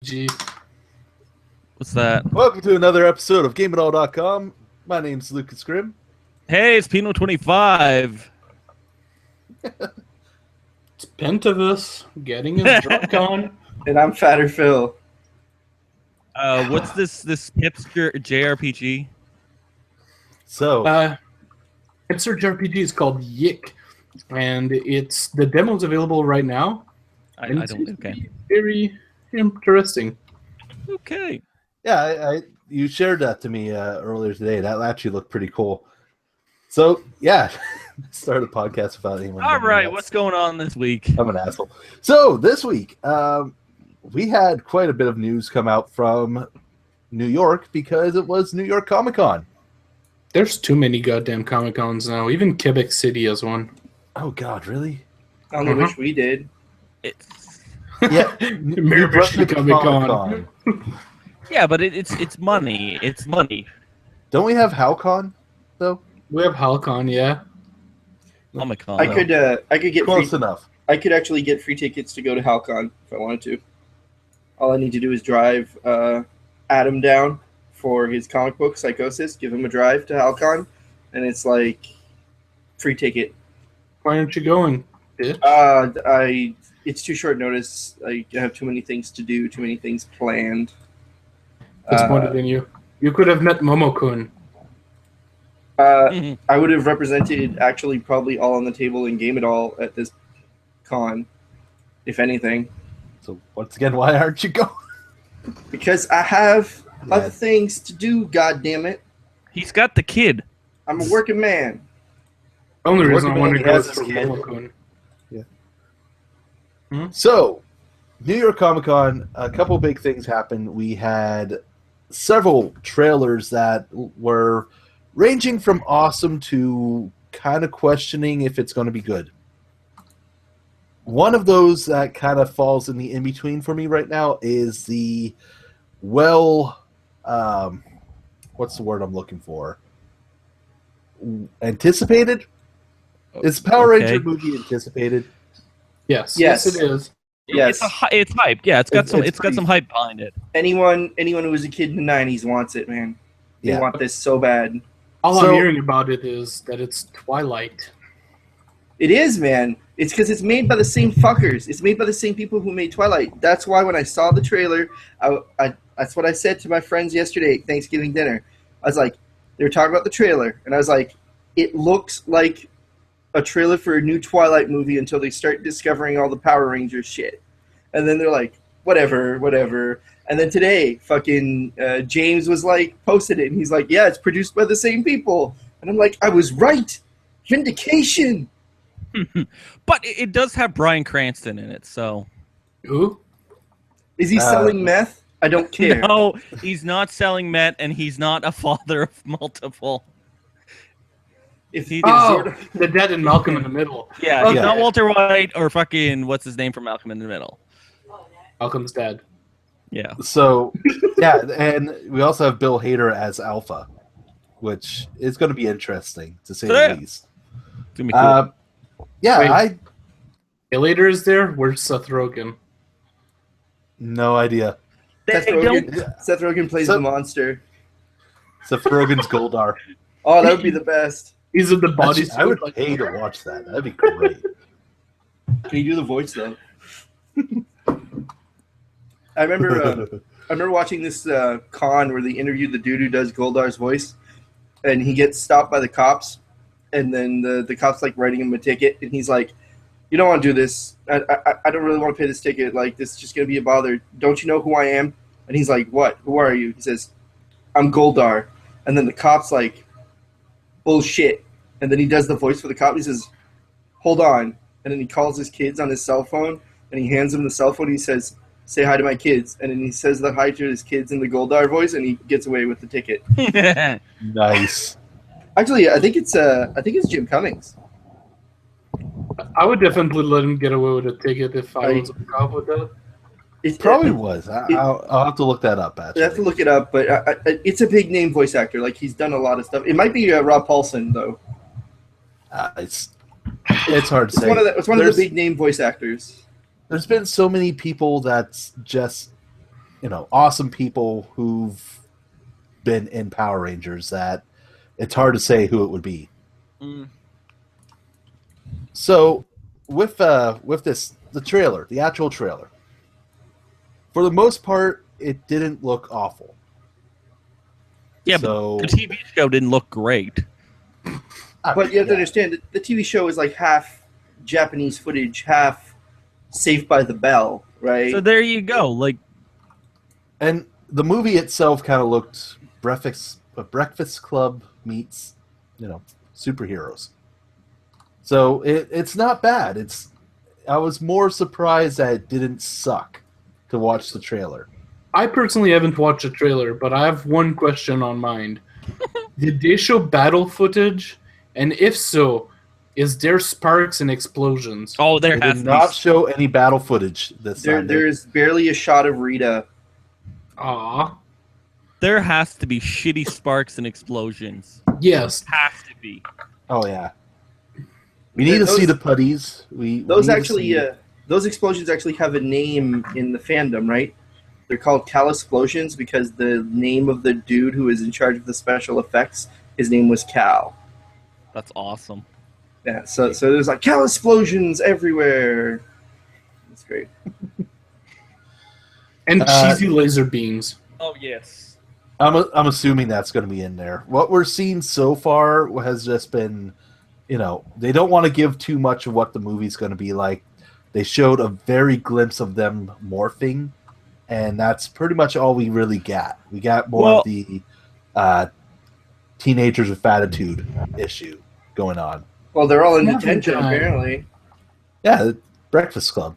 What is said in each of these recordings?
G. What's that? Welcome to another episode of GameItAll.com. My name's Lucas Grimm. Hey, it's Pino25. It's Pentavus getting his drunk on. And I'm Fatter Phil. What's this hipster JRPG? So, Hipster JRPG is called Yick, and the demo's available right now. I And it don't. seems to Okay. be very interesting. Okay. yeah, you shared that to me earlier today. That actually looked pretty cool. So, yeah, start a podcast without anyone. All right. That. What's going on this week? I'm an asshole. So, this week, we had quite a bit of news come out from New York because it was New York Comic Con. There's too many goddamn Comic Cons now. Even Quebec City has one. Oh, God, really? I only wish we did. It's Yeah. New Brunswick Comic-Con. yeah, but it's money. It's money. Don't we have HowCon, though? We have Halcon, yeah. Comic-Con. I could get Close free, enough. I could actually get free tickets to go to Halcon if I wanted to. All I need to do is drive Adam down for his comic book Psychosis. Give him a drive to Halcon, and it's like free ticket. Why aren't you going, bitch? It's too short notice. I have too many things to do. Too many things planned. Disappointed in you. You could have met Momo-kun. I would have represented actually probably all on the table in GameItAll at this con, if anything. So, once again, why aren't you going? Because I have other Yes. things to do, goddammit. He's got the kid. I'm a working man. The only reason I Working want to man go has is for his kid. Momo-kun. So, New York Comic Con, a couple big things happened. We had several trailers that were ranging from awesome to kind of questioning if it's going to be good. One of those that kind of falls in the in-between for me right now is the what's the word I'm looking for? Anticipated? Is Power Okay. Ranger movie anticipated? Yes. Yes. Yes, it is. Yes. It's hype. Yeah, it's got It's got some hype behind it. Anyone who was a kid in the 90s wants it, man. They Yeah. want this so bad. All So- I'm hearing about it is that it's Twilight. It is, man. It's because it's made by the same fuckers. It's made by the same people who made Twilight. That's why when I saw the trailer, that's what I said to my friends yesterday at Thanksgiving dinner. I was like, they were talking about the trailer, and I was like, it looks like a trailer for a new Twilight movie until they start discovering all the Power Rangers shit. And then they're like, whatever. And then today, fucking James was like, posted it, and he's like, yeah, it's produced by the same people. And I'm like, I was right. Vindication. But it does have Bryan Cranston in it, so Who? Is he selling meth? I don't care. no, he's not selling meth, and he's not a father of multiple. If he Oh, the dead and Malcolm in the Middle. Yeah, he's Yeah. not Walter White or fucking what's his name from Malcolm in the Middle. Malcolm's dead. Yeah. So, yeah, and we also have Bill Hader as Alpha, which is going to be interesting, to say Yeah. the least. It's gonna be cool. Yeah, Wait. Later is there? Where's Seth Rogen? no idea. Seth Rogen plays So- the monster. Seth Rogen's Goldar. Oh, that would be the best. He's in the body Actually, I would pay to watch that. That'd be great. Can you do the voice though? I remember watching this con where they interviewed the dude who does Goldar's voice, and he gets stopped by the cops, and then the cops like writing him a ticket, and he's like, "You don't want to do this. I don't really want to pay this ticket. Like this is just gonna be a bother. Don't you know who I am?" And he's like, "What? Who are you?" He says, "I'm Goldar." And then the cop's like, "Bullshit." And then he does the voice for the cop. He says, "Hold on." And then he calls his kids on his cell phone, and he hands them the cell phone. And he says, "Say hi to my kids." And then he says the hi to his kids in the Goldar voice, and he gets away with the ticket. Nice. Actually, I think it's Jim Cummings. I would definitely let him get away with a ticket if I was a cop with that. It Probably was. I'll have to look that up, actually. I have to look it up, but it's a big name voice actor. Like he's done a lot of stuff. It might be Rob Paulson though. It's hard to say. It's one of the big name voice actors. There's been so many people that's just awesome people who've been in Power Rangers that it's hard to say who it would be. Mm. So with this, the actual trailer, for the most part, it didn't look awful. Yeah, So, but the TV show didn't look great. But you have to understand that the TV show is like half Japanese footage, half Saved by the Bell, right? So there you go. Like, and the movie itself kind of looked a Breakfast Club meets, superheroes. So it's not bad. I was more surprised that it didn't suck to watch the trailer. I personally haven't watched the trailer, but I have one question on mind. Did they show battle footage? And if so, is there sparks and explosions? oh, there They has did to not be. show any battle footage this time. There's barely a shot of Rita. Aw. There has to be shitty sparks and explosions. Yes. Has to be. Oh yeah. We need to see the putties. Those explosions actually have a name in the fandom, right? They're called Cal-explosions because the name of the dude who is in charge of the special effects, his name was Cal. That's awesome. Yeah, so there's like Cal-explosions everywhere. That's great. And cheesy laser beams. Oh yes. I'm assuming that's going to be in there. What we're seeing so far has just been, they don't want to give too much of what the movie's going to be like. They showed a very glimpse of them morphing, and that's pretty much all we really got. We got more of the teenagers with attitude issue going on. Well, they're all in Nothing detention, time. apparently. Yeah, the Breakfast Club.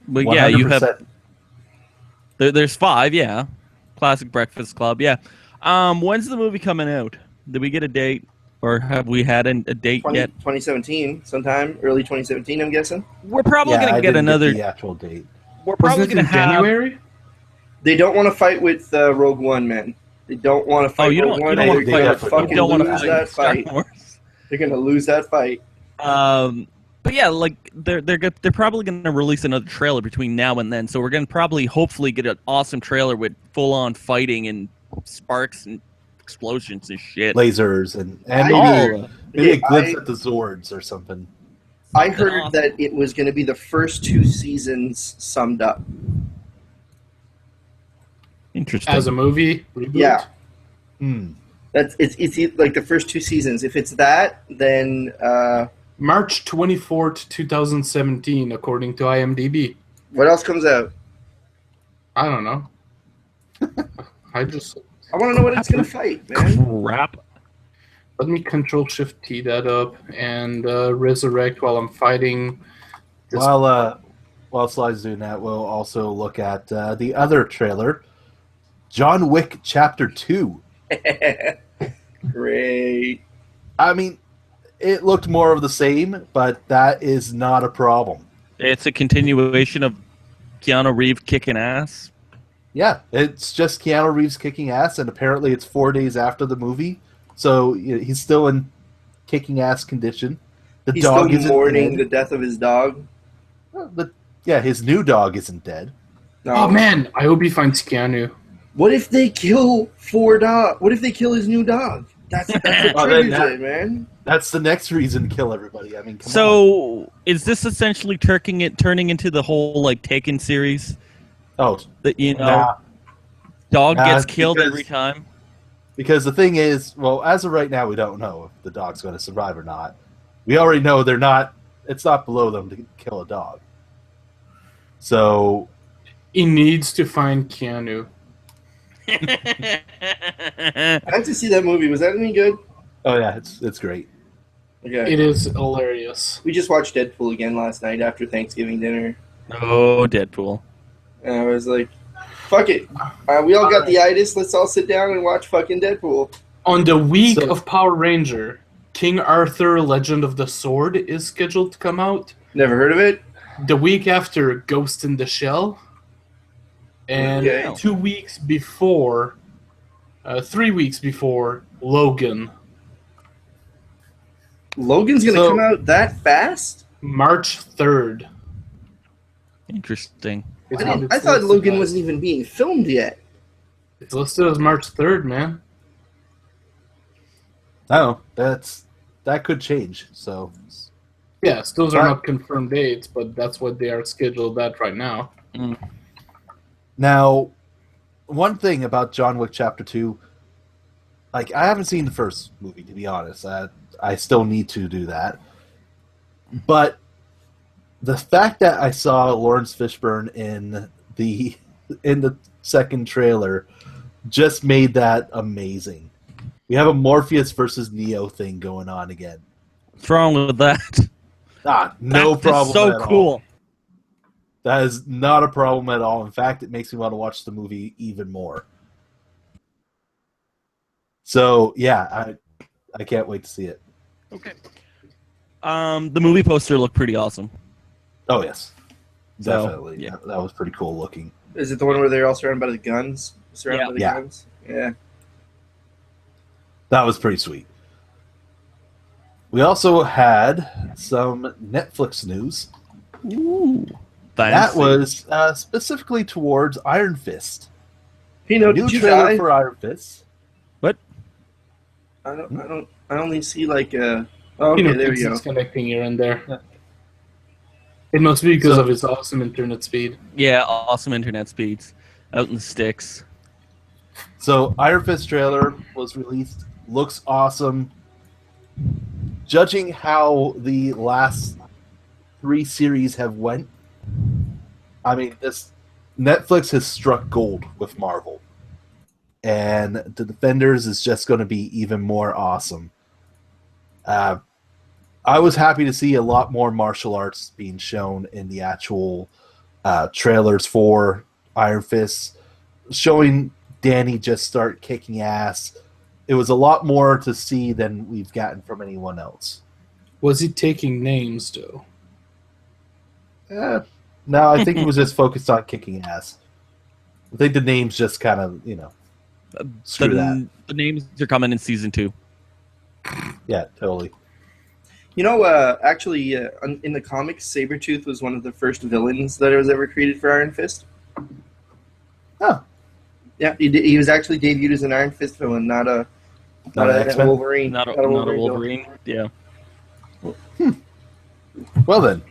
But yeah, you 100%. have. There's 5, yeah. Classic Breakfast Club, yeah. When's the movie coming out? Did we get a date, or have we had a date yet? 2017, sometime early 2017, I'm guessing. We're probably Yeah, gonna I get didn't another. the actual date. We're probably Wasn't it gonna in have. January? They don't want to fight with Rogue One, man. They don't want to fight Oh, you Rogue don't. One. You don't They're want to they going fight. to definitely fucking You don't want to lose fight that Star fight. Wars. They're going to lose that fight. But yeah, like they're probably going to release another trailer between now and then, so we're going to hopefully get an awesome trailer with full on fighting and sparks and explosions and shit. Lasers and All maybe a Yeah, glimpse at the Zords or something. I heard that it was going to be the first 2 seasons summed up. interesting. As a movie reboot? Yeah. Hmm. It's like the first 2 seasons. If it's that, then March 24th, 2017, according to IMDb. what else comes out? I don't know. I want to know what it's going to fight, man. Crap. let me Control-Shift-T that up and resurrect while I'm fighting. While Slide's doing that, we'll also look at the other trailer, John Wick Chapter 2. Great. I mean, it looked more of the same, but that is not a problem. It's a continuation of Keanu Reeves kicking ass. Yeah, it's just Keanu Reeves kicking ass, and apparently it's 4 days after the movie, so he's still in kicking ass condition. The He's dog still isn't mourning the dead. death of his dog. His new dog isn't dead. No. Oh man, I hope he finds Keanu. What if they kill What if they kill his new dog? That's what triggers it, man. That's the next reason to kill everybody. I mean, come on. So, is this essentially turning into the whole like Taken series? Oh, That nah. dog Nah, gets killed because- every time. Because the thing is, well, as of right now, we don't know if the dog's going to survive or not. We already know they're not. It's not below them to kill a dog. So He needs to find Keanu. I have to see that movie. Was that any good? oh yeah, it's great. Okay. It is hilarious. We just watched Deadpool again last night after Thanksgiving dinner. Oh, Deadpool. And I was like, fuck it. We all got the itis. Let's all sit down and watch fucking Deadpool. On the week So- of Power Ranger, King Arthur Legend of the Sword is scheduled to come out. Never heard of it? The week after, Ghost in the Shell. And Okay. 2 weeks before, 3 weeks before, Logan. Logan's going to So- come out that fast? March 3rd. Interesting. I thought Logan wasn't even being filmed yet. It's listed as March 3rd, man. No, that could change. So Yes, those are not confirmed dates, but that's what they are scheduled at right now. Now, one thing about John Wick Chapter 2, like, I haven't seen the first movie, to be honest. I still need to do that. But the fact that I saw Lawrence Fishburne in the second trailer just made that amazing. We have a Morpheus versus Neo thing going on again. What's wrong with that? No problem so at cool. all. That is not a problem at all. In fact, it makes me want to watch the movie even more. So, yeah, I can't wait to see it. Okay. The movie poster looked pretty awesome. Oh, yes. So, Definitely. yeah. That was pretty cool looking. Is it the one where they're all surrounded by the guns? Guns? Yeah. That was pretty sweet. We also had some Netflix news. Ooh. That was specifically towards Iron Fist. Pino, New did you trailer die? for Iron Fist. What? I only see like a... Oh, okay, there we go. Disconnecting here and there. Yeah. It must be because of his awesome internet speed. Yeah, awesome internet speeds. Out in the sticks. So, Iron Fist trailer was released. Looks awesome. Judging how the last 3 series have went, I mean, this Netflix has struck gold with Marvel. And the Defenders is just going to be even more awesome. I was happy to see a lot more martial arts being shown in the actual trailers for Iron Fist, showing Danny just start kicking ass. It was a lot more to see than we've gotten from anyone else. Was he taking names, though? No, I think he was just focused on kicking ass. I think the names just kind of, screw that. The names are coming in season 2. Yeah, totally. Actually, in the comics, Sabretooth was one of the first villains that was ever created for Iron Fist. Oh. Yeah, he was actually debuted as an Iron Fist villain, not a Wolverine. Not a Wolverine. Yeah. Well then.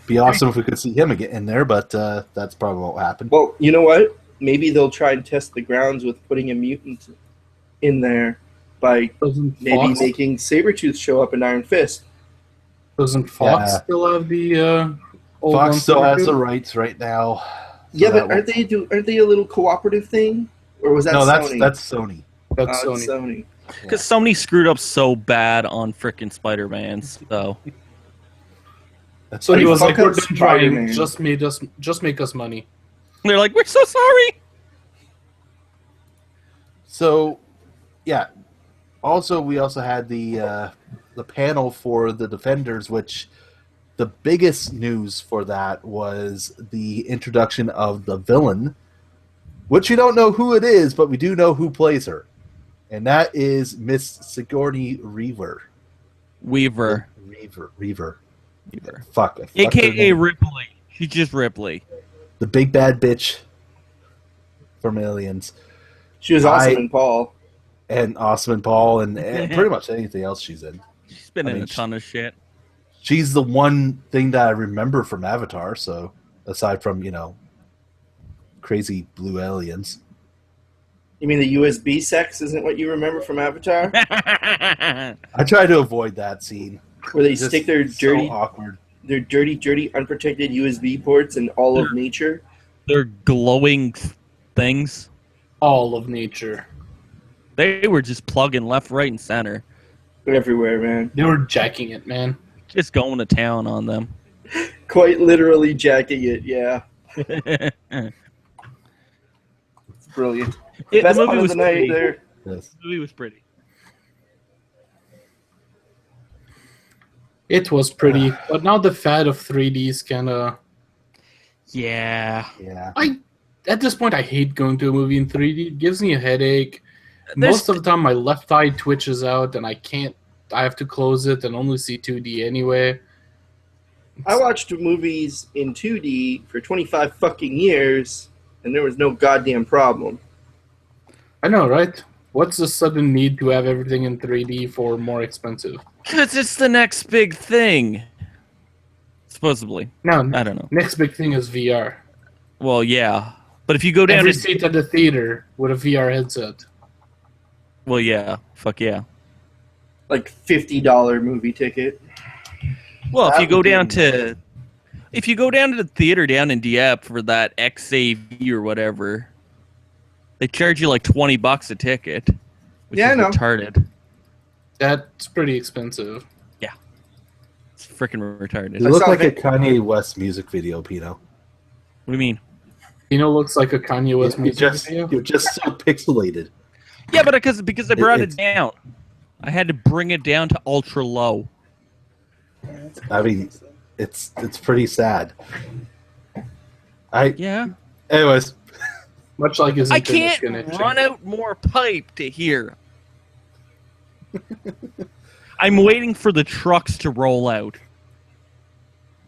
Be awesome if we could see him again in there, but that's probably won't happen. Well, you know what? Maybe they'll try and test the grounds with putting a mutant in there by making Sabretooth show up in Iron Fist. Doesn't Fox still have the old Fox one still has too? the rights right now. So yeah, but aren't they a little cooperative thing? Or was that Sony? That's Sony. That's Sony. Because Sony screwed up so bad on frickin' Spider-Man, so... So he was like, "We're done Spider-Man. trying. Just make us money." And they're like, "We're so sorry." So, yeah. Also, we also had the panel for the Defenders, which the biggest news for that was the introduction of the villain, which we don't know who it is, but we do know who plays her, and that is Miss Sigourney Weaver. Weaver. Fuck. AKA Ripley. She's just Ripley. The big bad bitch from Aliens. She was awesome in Paul. And awesome in Paul and pretty much anything else she's in. She's been in a ton of shit. She's the one thing that I remember from Avatar, so aside from, crazy blue aliens. You mean the USB sex isn't what you remember from Avatar? I try to avoid that scene. Where they stick their dirty, so awkward. Their dirty, unprotected USB ports in all of nature. They're glowing things. All of nature. They were just plugging left, right, and center. Everywhere, man. They were jacking it, man. Just going to town on them. Quite literally jacking it, yeah. It's brilliant. Best the part movie of was the night pretty. there. Yes. The movie was pretty. It was pretty, but now the fad of 3Ds kind of... Yeah. At this point, I hate going to a movie in 3D. It gives me a headache. Most of the time, my left eye twitches out, and I have to close it and only see 2D anyway. I watched movies in 2D for 25 fucking years, and there was no goddamn problem. I know, right? What's the sudden need to have everything in 3D for more expensive? Because it's the next big thing. Supposedly. No, I don't know. next big thing is VR. Well, yeah. But if you go down Every to... seat at the theater with a VR headset. Well, yeah. Fuck yeah. Like $50 movie ticket. Well, if That you go would be down to... If you go down to the theater down in Dieppe for that XAV or whatever, they charge you like $20 a ticket. Which Yeah, is I know. retarded. That's pretty expensive. It's freaking retarded. You look saw like a it. Kanye West music video, Pino. What do you mean? Looks like a Kanye West music video. You're just so pixelated. Yeah, but because I brought it It's- down. I had to bring it down to ultra low. I mean, it's pretty sad. Yeah. Anyways, Much like his I internet can't connection. run out more pipe to here. I'm waiting for the trucks to roll out.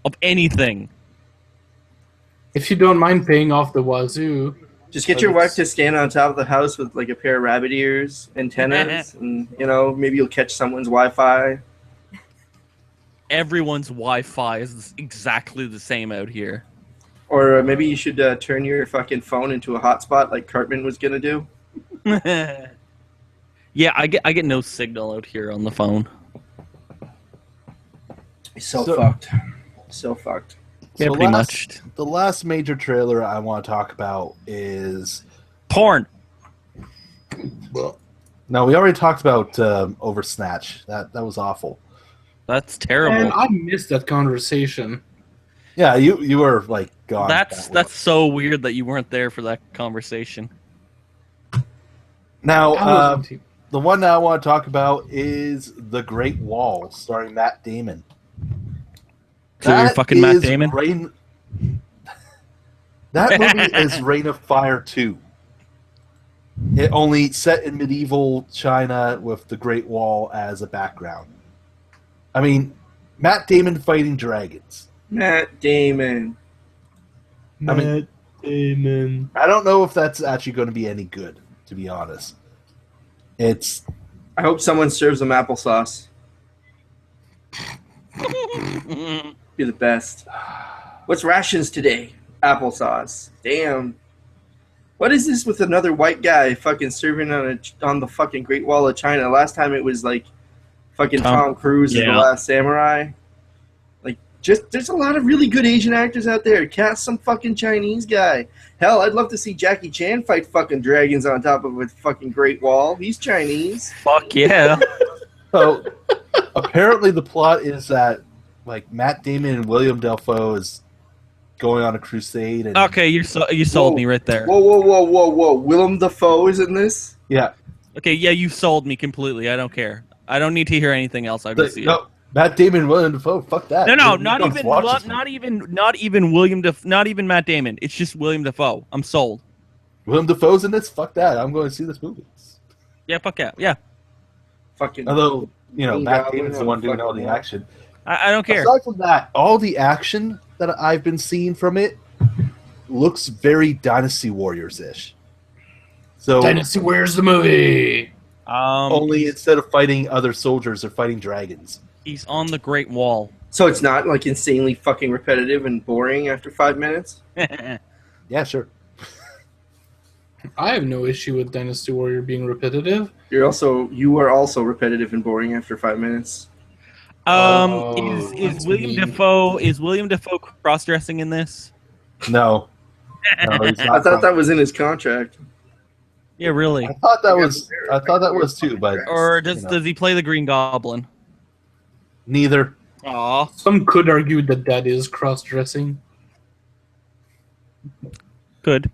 Of anything. If you don't mind paying off the wazoo, Just get your wife to stand on top of the house with like a pair of rabbit ears, antennas, and maybe you'll catch someone's Wi-Fi. Everyone's Wi-Fi is exactly the same out here. Or maybe you should turn your fucking phone into a hotspot like Cartman was gonna do. Yeah, I get no signal out here on the phone. So So- fucked. So fucked. Yeah, so pretty much. the last major trailer I want to talk about is Porn. no, we already talked about Oversnatch. That was awful. That's terrible. and I missed that conversation. Yeah, you were like gone. That's so weird that you weren't there for that conversation. Now I wasn't- the one that I want to talk about is The Great Wall, starring Matt Damon. So you're That fucking Matt is Damon? That movie is Reign of Fire 2. It only set in medieval China with the Great Wall as a background. I mean, Matt Damon fighting dragons. Matt Damon. I mean- Damon. I don't know if that's actually going to be any good, to be honest. It's I hope someone serves them applesauce. Be the best. What's rations today? Applesauce. Damn. What is this with another white guy fucking serving on the fucking Great Wall of China? Last time it was like fucking Tom Cruise in The yeah. Last Samurai. Like, just there's a lot of really good Asian actors out there. Cast some fucking Chinese guy. Hell, I'd love to see Jackie Chan fight fucking dragons on top of a fucking Great Wall. He's Chinese. Fuck yeah. so apparently the plot is that like Matt Damon and William Dafoe is going on a crusade and Okay, you sold me right there. Whoa. Willem Dafoe is in this? yeah, Okay, yeah, you sold me completely. I don't care. I don't need to hear anything else. I just see it. no, Matt Damon and William Dafoe, fuck that. No, You not don't even, watch this not even William not even Matt Damon. It's just William Dafoe. I'm sold. Willem Dafoe's in this? Fuck that. I'm going to see this movie. Yeah, fuck yeah, yeah. Fucking Although, Green Matt Goblin Damon's the on one doing all fucking the wall. action. I don't care. Aside from that, all the action that I've been seeing from it looks very Dynasty Warriors-ish. So Dynasty, where's the movie? only instead of fighting other soldiers, they're fighting dragons. He's on the Great Wall. So it's not like insanely fucking repetitive and boring after 5 minutes? Yeah, sure. I have no issue with Dynasty Warrior being repetitive. You are also repetitive and boring after 5 minutes. Oh, is that's William mean. Defoe cross dressing in this? No. No, he's I not. thought that was in his contract. Yeah, really. I thought that was too, but Or does you know, he play the Green Goblin? neither. Aw. Some could argue that that is cross-dressing. Good.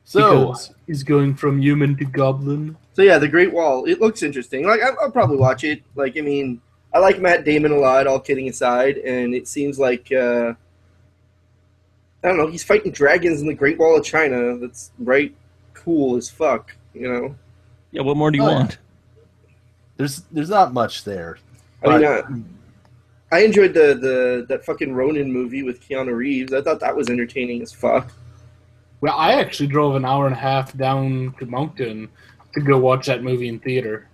So Because he's going from human to goblin. So yeah, The Great Wall. It looks interesting. Like I'll probably watch it. Like I mean, I like Matt Damon a lot. All kidding aside, and it seems like I don't know. He's fighting dragons in the Great Wall of China. That's right. Cool as fuck. You know. Yeah, what more do you Oh, yeah. want? there's not much there. I mean, But I enjoyed that fucking Ronin movie with Keanu Reeves. I thought that was entertaining as fuck. Well, I actually drove an hour and a half down to Moncton to go watch that movie in theater.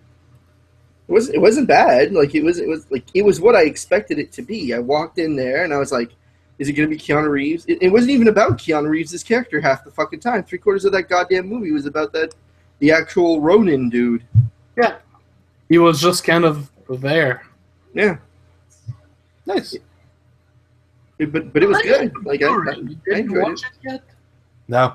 It wasn't bad. Like it was what I expected it to be. I walked in there and I was like, is it going to be Keanu Reeves? It wasn't even about Keanu Reeves' character half the fucking time. 3/4 of that goddamn movie was about the actual Ronin dude. Yeah. He was just kind of there. Yeah. Nice. But it was good. Like I You didn't enjoyed watch it. it yet? No.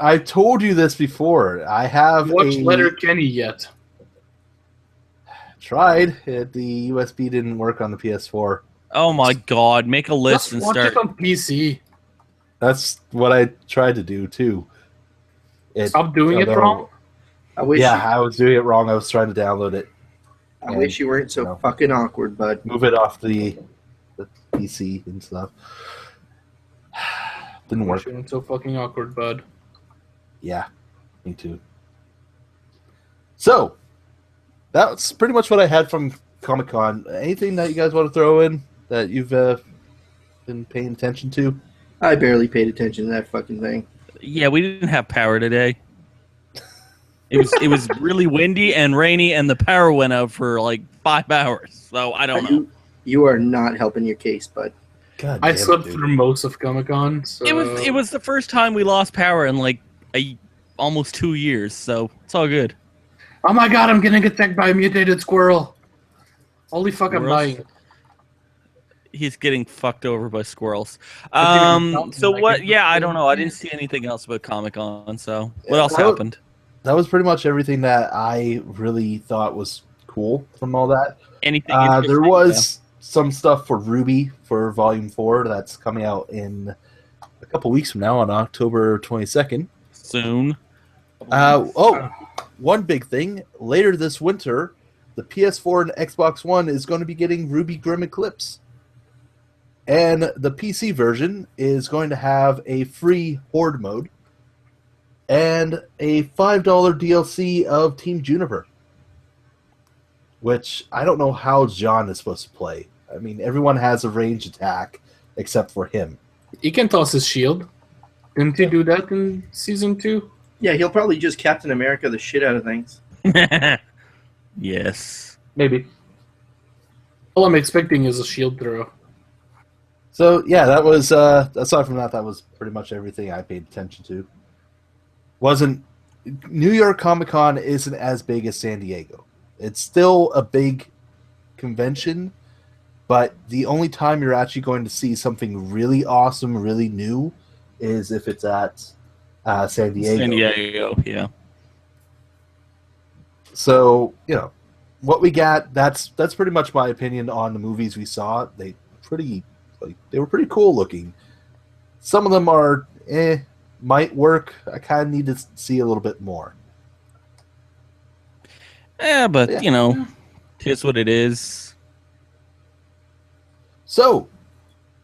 I told you this before. I have Watch Letterkenny yet? tried. The USB didn't work on the PS4. Oh my god, make a list Just and watch start. it on PC. That's what I tried to do too. Stop doing it although- wrong. I wish I was doing it wrong. I was trying to download it, I wish you weren't so No. fucking awkward, bud. move it off the PC and stuff. Didn't work. You're so fucking awkward, bud. Yeah, me too. So, that's pretty much what I had from Comic-Con. Anything that you guys want to throw in that you've been paying attention to? I barely paid attention to that fucking thing. Yeah, we didn't have power today. It was really windy and rainy, and the power went out for like 5 hours. So I don't know. You are not helping your case, bud. God I damn it, slept dude. through most of Comic-Con. So It was the first time we lost power in like almost 2 years. So it's all good. Oh my god, I'm getting attacked by a mutated squirrel. Holy fuck, I'm Squirrels? dying. He's getting fucked over by squirrels. I think So I what? can- Yeah, I don't know. I didn't see anything else about Comic-Con. So what Yeah, else that- happened? That was pretty much everything that I really thought was cool from all that. Anything? There interesting? was some stuff for Ruby for Volume 4 that's coming out in a couple weeks from now on October 22nd. Soon. One big thing. Later this winter, the PS4 and Xbox One is going to be getting Ruby Grim Eclipse. And the PC version is going to have a free Horde mode and a $5 DLC of Team Juniper. Which I don't know how John is supposed to play. I mean, everyone has a range attack except for him. He can toss his shield. Didn't he do that in Season 2? Yeah, he'll probably just Captain America the shit out of things. Yes. Maybe. All I'm expecting is a shield throw. So, yeah, that was, aside from that was pretty much everything I paid attention to. New York Comic-Con isn't as big as San Diego. It's still a big convention, but the only time you're actually going to see something really awesome, really new, is if it's at San Diego. San Diego, yeah. So, what we got, that's pretty much my opinion on the movies we saw. They were pretty cool looking. Some of them are might work. I kind of need to see a little bit more. Yeah, but Yeah. Here's what it is. So,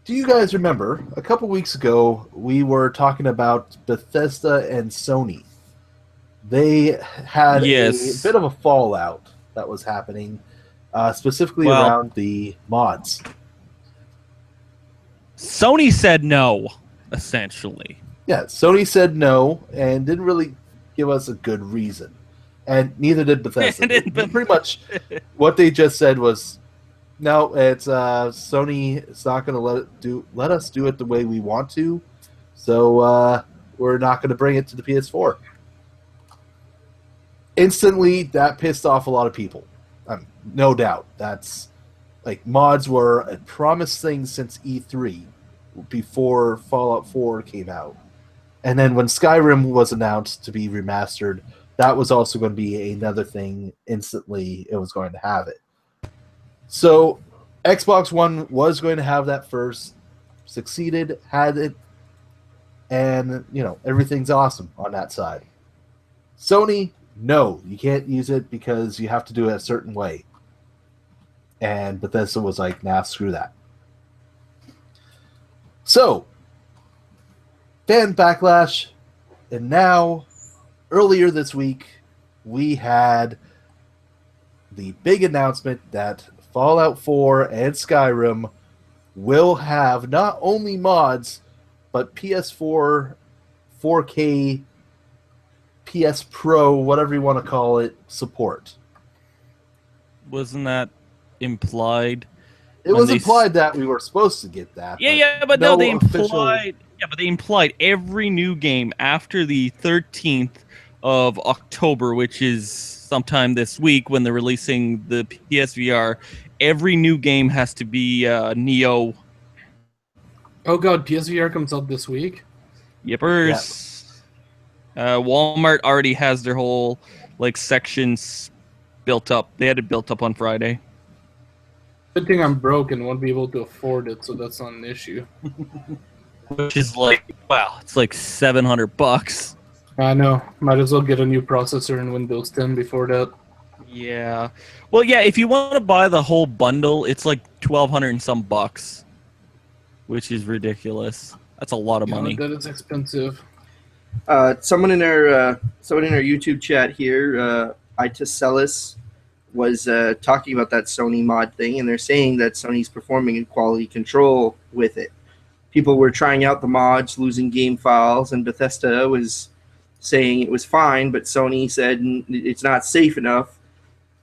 do you guys remember a couple weeks ago we were talking about Bethesda and Sony? They had Yes. a bit of a fallout that was happening, specifically Well- around the mods. Sony said no, essentially. Yeah, Sony said no and didn't really give us a good reason. And neither did Bethesda. Pretty much what they just said was, no, it's Sony is not going to let us do it the way we want to, so we're not going to bring it to the PS4. Instantly, that pissed off a lot of people. No doubt. That's mods were a promised thing since E3, before Fallout 4 came out. And then when Skyrim was announced to be remastered, that was also going to be another thing. Instantly, it was going to have it. So, Xbox One was going to have that first, succeeded, had it, and, everything's awesome on that side. Sony, no, you can't use it because you have to do it a certain way. And Bethesda was like, nah, screw that. So, fan backlash, and now, earlier this week, we had the big announcement that Fallout 4 and Skyrim will have not only mods, but PS4, 4K, PS Pro, whatever you want to call it, support. Wasn't that implied? It was implied that we were supposed to get that. But no, they official... implied. Yeah, but they implied every new game after the 13th of October, which is sometime this week when they're releasing the PSVR. Every new game has to be Neo. Oh god, PSVR comes out this week? Yippers. Yeah. Walmart already has their whole sections built up. They had it built up on Friday. Good thing I'm broke and won't be able to afford it, so that's not an issue. Which is it's $700. I know. Might as well get a new processor in Windows 10 before that. Yeah. Well, yeah, if you want to buy the whole bundle, it's $1,200 and some bucks. Which is ridiculous. That's a lot of money. That is expensive. Someone in our YouTube chat here, Itacelis, was talking about that Sony mod thing, and they're saying that Sony's performing in quality control with it. People were trying out the mods, losing game files, and Bethesda was saying it was fine, but Sony said it's not safe enough.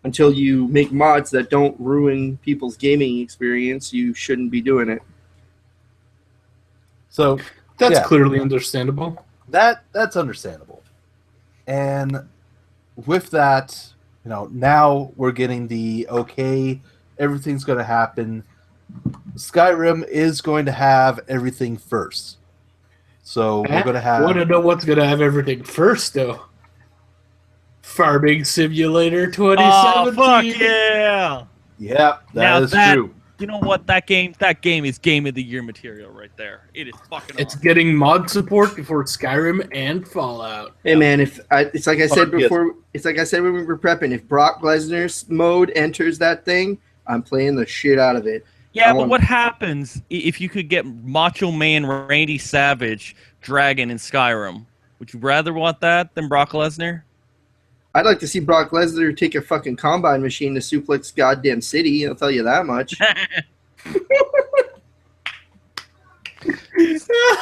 Until you make mods that don't ruin people's gaming experience, you shouldn't be doing it. So that's clearly understandable. That's understandable. And with that, now we're getting the okay, everything's going to happen. Skyrim is going to have everything first. So we're going to have... I want to know what's going to have everything first, though. Farming Simulator 2017. Oh, fuck yeah! Yeah, that is true. You know what? That game is Game of the Year material right there. It is fucking It's awesome. getting mod support before Skyrim and Fallout. Hey man, it's like I said before. It's like I said when we were prepping. If Brock Lesnar's mode enters that thing, I'm playing the shit out of it. Yeah, but what happens if you could get Macho Man Randy Savage Dragon in Skyrim? Would you rather want that than Brock Lesnar? I'd like to see Brock Lesnar take a fucking combine machine to suplex goddamn city. I'll tell you that much.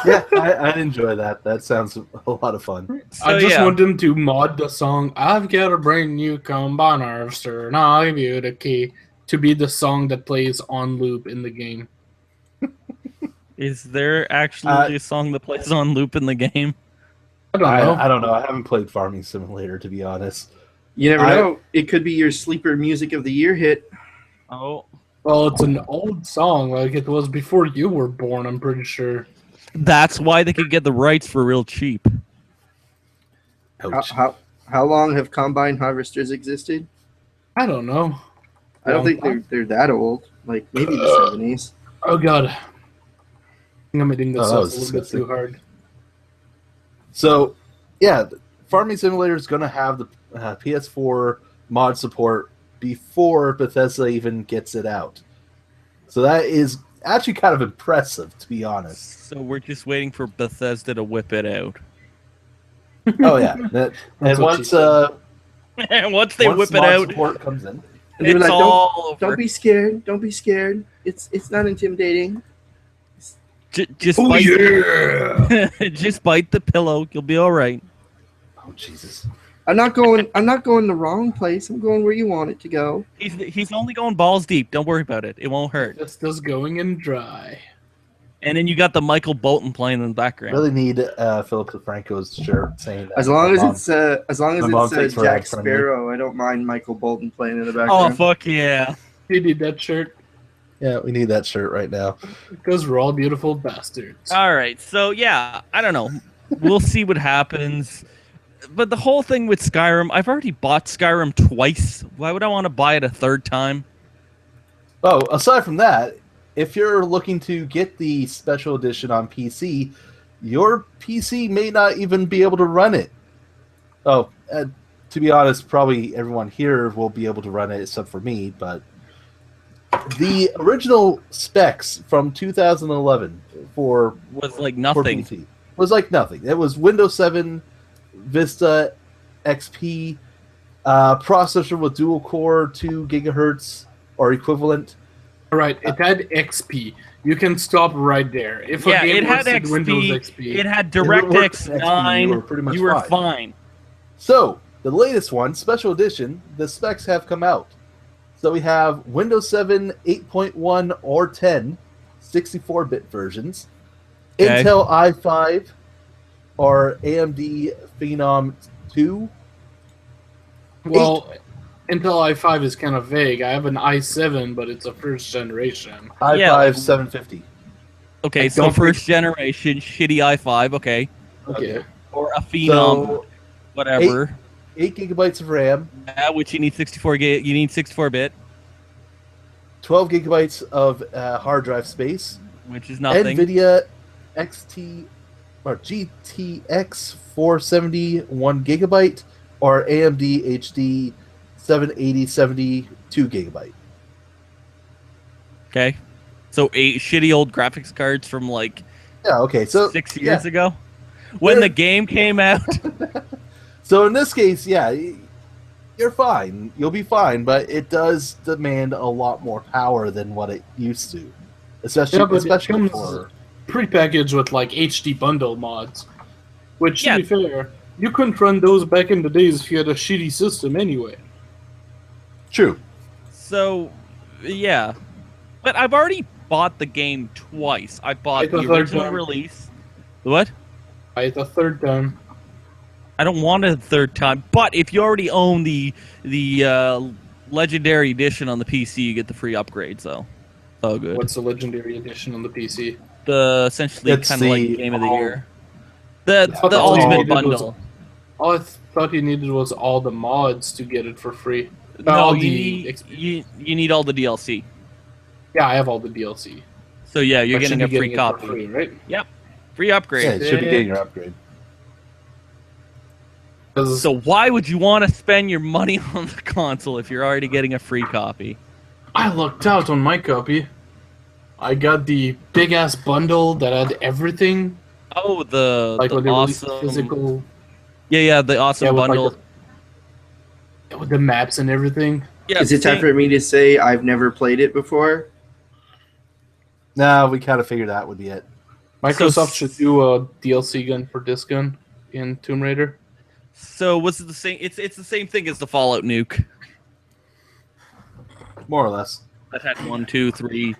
Yeah, I'd enjoy that. That sounds a lot of fun. So, I just want them to mod the song "I've Got a Brand New Combine Harvester and I'll Give You the Key" to be the song that plays on loop in the game. Is there actually a song that plays on loop in the game? I don't know. I haven't played Farming Simulator, to be honest. You never know. It could be your sleeper music of the year hit. Oh. Well, it's an old song. It was before you were born, I'm pretty sure. That's why they could get the rights for real cheap. How long have combine harvesters existed? I don't know. I don't think they're that old. Maybe the 70s. Oh, God. I think I'm hitting this up a little bit too hard. So, yeah, Farming Simulator is going to have the PS4 mod support before Bethesda even gets it out. So that is actually kind of impressive, to be honest. So we're just waiting for Bethesda to whip it out. Oh, yeah. And once they whip it out, support comes in. It's all over. Don't be scared. Don't be scared. It's not intimidating. Just bite the pillow. You'll be all right. Oh Jesus! I'm not going the wrong place. I'm going where you want it to go. He's only going balls deep. Don't worry about it. It won't hurt. It's just going in dry. And then you got the Michael Bolton playing in the background. Really need Philip DeFranco's shirt saying that. As long as it's Jack Sparrow, I don't mind Michael Bolton playing in the background. Oh fuck yeah! You need that shirt. Yeah, we need that shirt right now. Because we're all beautiful bastards. All right, so yeah, I don't know. We'll see what happens. But the whole thing with Skyrim, I've already bought Skyrim twice. Why would I want to buy it a third time? Oh, aside from that, if you're looking to get the special edition on PC, your PC may not even be able to run it. Oh, to be honest, probably everyone here will be able to run it except for me, but the original specs from 2011 was nothing. For PC was like nothing. It was Windows 7, Vista, XP, Processor with dual core, 2 gigahertz or equivalent. All right, it had XP. You can stop right there. If Yeah, a game it had was in Windows XP. XP, It had If it worked with DirectX XP, you 9. were pretty much You were fine. fine. So, the latest one, special edition, the specs have come out. So we have Windows 7 8.1 or 10, 64-bit versions, Okay. Intel i5 or AMD Phenom 2. well, Intel i5 is kind of vague. I have an i7, but it's a first generation. i5 Yeah, like- 750. Okay, I so don't first generation shitty i5. Okay, Okay. or a Phenom, So, whatever. 8 gigabytes of RAM, Which you need 64 gig. You need 64-bit, 12 gigabytes of hard drive space, which is nothing. NVIDIA XT or GTX 470 1 gigabyte or AMD HD 780 72 gigabyte. Okay, so 8 shitty old graphics cards from like Yeah, okay. So 6 years yeah. ago, when They're- the game came out. So in this case, yeah, you're fine. You'll be fine, but it does demand a lot more power than what it used to. Especially, Yeah, but it especially comes- for Prepackaged with like HD bundle mods, which Yeah. to be fair, you couldn't run those back in the days if you had a shitty system anyway. true. So, yeah, but I've already bought the game twice. I bought It's the the third original time. release. What? Right, the third time. I don't want it a third time. But if you already own the Legendary Edition on the PC, you get the free upgrade. So, oh good. What's the legendary edition on the PC? The essentially It's kind of like the game of the all- year. The Yeah, the all you ultimate needed was- bundle. All I thought you needed was all the mods to get it for free. No, all you the need XP. you need all the DLC. Yeah, I have all the DLC. So yeah, you're I should getting a be free getting it for copy. free, right? Free upgrade. Yeah, it should be getting your upgrade. 'Cause So why would you want to spend your money on the console if you're already getting a free copy? I lucked out on my copy. I got the big ass bundle that had everything, Oh, the when they released awesome physical, Yeah, the awesome with, bundle. with the maps and everything. Yeah, Is it time same- for me to say I've never played it before? No, we kind of figured that would be it. Microsoft should do a DLC gun for this gun in Tomb Raider. So was it the same? It's the same thing as the Fallout nuke More or less. that had 1, 2, 3,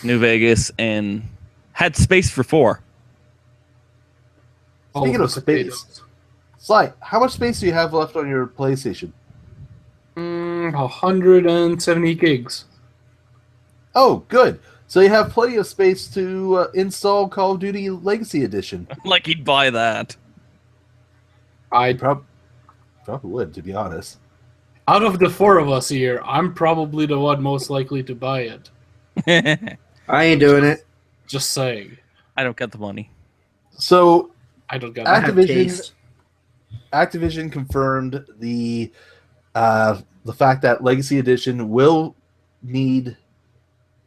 New Vegas, and had space for 4. Speaking All of the space, potatoes. Sly, how much space do you have left on your PlayStation? 170 gigs. Oh, good. So you have plenty of space to install Call of Duty Legacy Edition. Like he'd buy that. I Probably would, to be honest. out of the four of us here, I'm probably the one most likely to buy it. I ain't doing it. Just saying. I don't get the money. So I don't get I it. have Activision- taste. Activision confirmed the fact that Legacy Edition will need.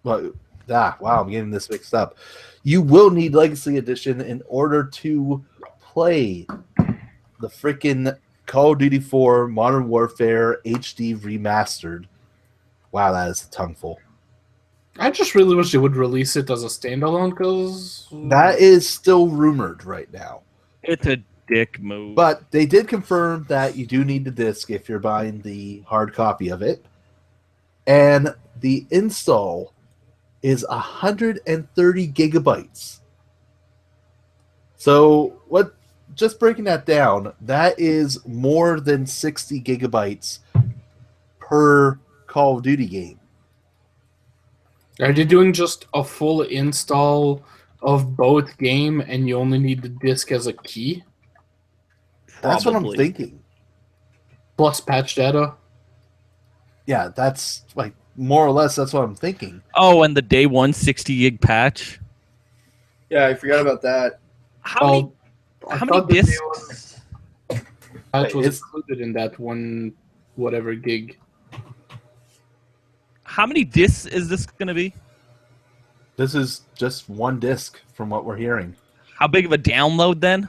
Well, wow, I'm getting this mixed up. You will need Legacy Edition in order to play the freaking Call of Duty 4 Modern Warfare HD Remastered. Wow, that is a tongueful. I just really wish they would release it as a standalone because That is still rumored right now. It's a dick move. But they did confirm that you do need the disc if you're buying the hard copy of it. And the install is 130 gigabytes. So what just breaking that down, that is more than 60 gigabytes per Call of Duty game. are they doing just a full install of both game and you only need the disc as a key That's what I'm Probably. thinking. plus patch data? Yeah, that's like more or less that's what I'm thinking. Oh, and the day 1 60 gig patch. Yeah, I forgot about that. How many? Oh, I How many thought the day discs? one patch was It's- included in that one whatever gig. How many discs is this going to be? This is just one disc from what we're hearing. How big of a download then?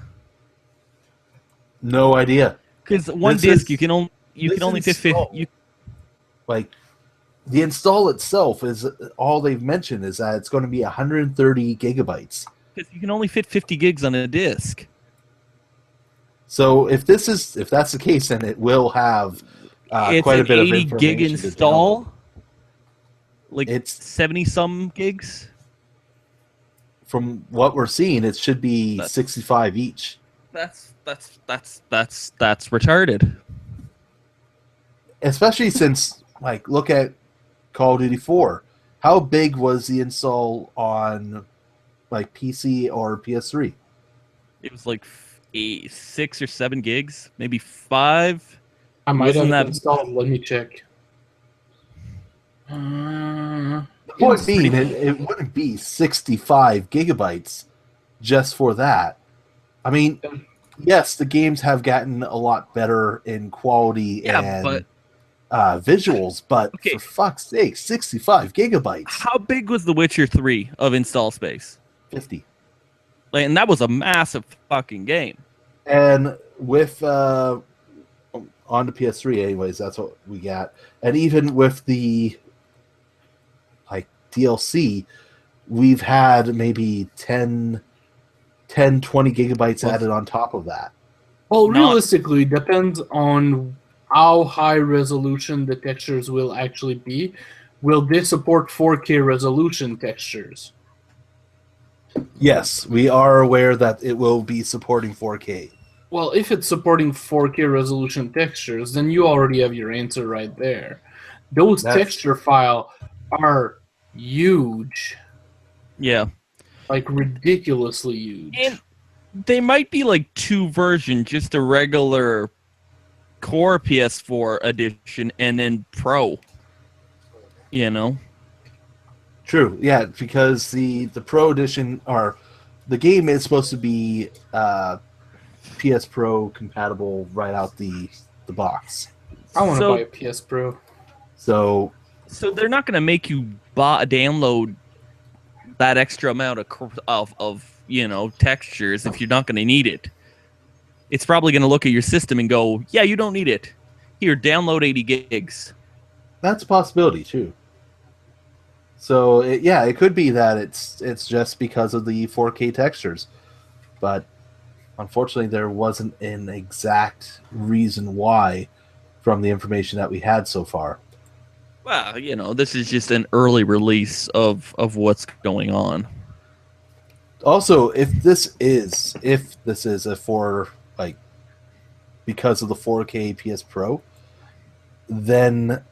No idea. Because one This disc is- you can only you This can only fit install- 50. Like, the install itself is all they've mentioned is that it's going to be 130 gigabytes. Because you can only fit 50 gigs on a disc. So if that's the case, then it will have It's quite a an bit of 80 gig information to install. download. Like It's 70 some gigs. from what we're seeing, it should be 65 each. That's retarded. Especially since, like, look at Call of Duty 4. How big was the install on, like, PC or PS3? It was like 6 or 7 gigs, maybe 5. I might Wasn't have that- installed. Let me check. The point being, it wouldn't be 65 gigabytes just for that. I mean, yes, the games have gotten a lot better in quality and but visuals, but Okay. for fuck's sake, 65 gigabytes. how big was The Witcher 3 of install space? 50. Like, and that was a massive fucking game. And with on the PS3 anyways, that's what we got. And even with the like DLC, we've had maybe 10 20 gigabytes added on top of that. Well, Not- realistically, it depends on how high resolution the textures will actually be. Will they support 4K resolution textures? Yes, we are aware that it will be supporting 4K. Well, if it's supporting 4K resolution textures, then you already have your answer right there. Those That's- texture file are huge, Yeah. like ridiculously huge. And they might be like 2 versions, just a regular core PS4 edition and then Pro. You know? True, yeah, because the Pro Edition or the game is supposed to be PS Pro compatible right out the box. I want to So- buy a PS Pro. So So they're not going to make you download that extra amount of textures if you're not going to need it. It's probably going to look at your system and go, "Yeah, you don't need it. Here, download 80 gigs." that's a possibility too. So it could be that it's just because of the 4K textures, but unfortunately there wasn't an exact reason why from the information that we had so far. Well, this is just an early release of what's going on. Also, if this is a because of the 4K PS Pro, then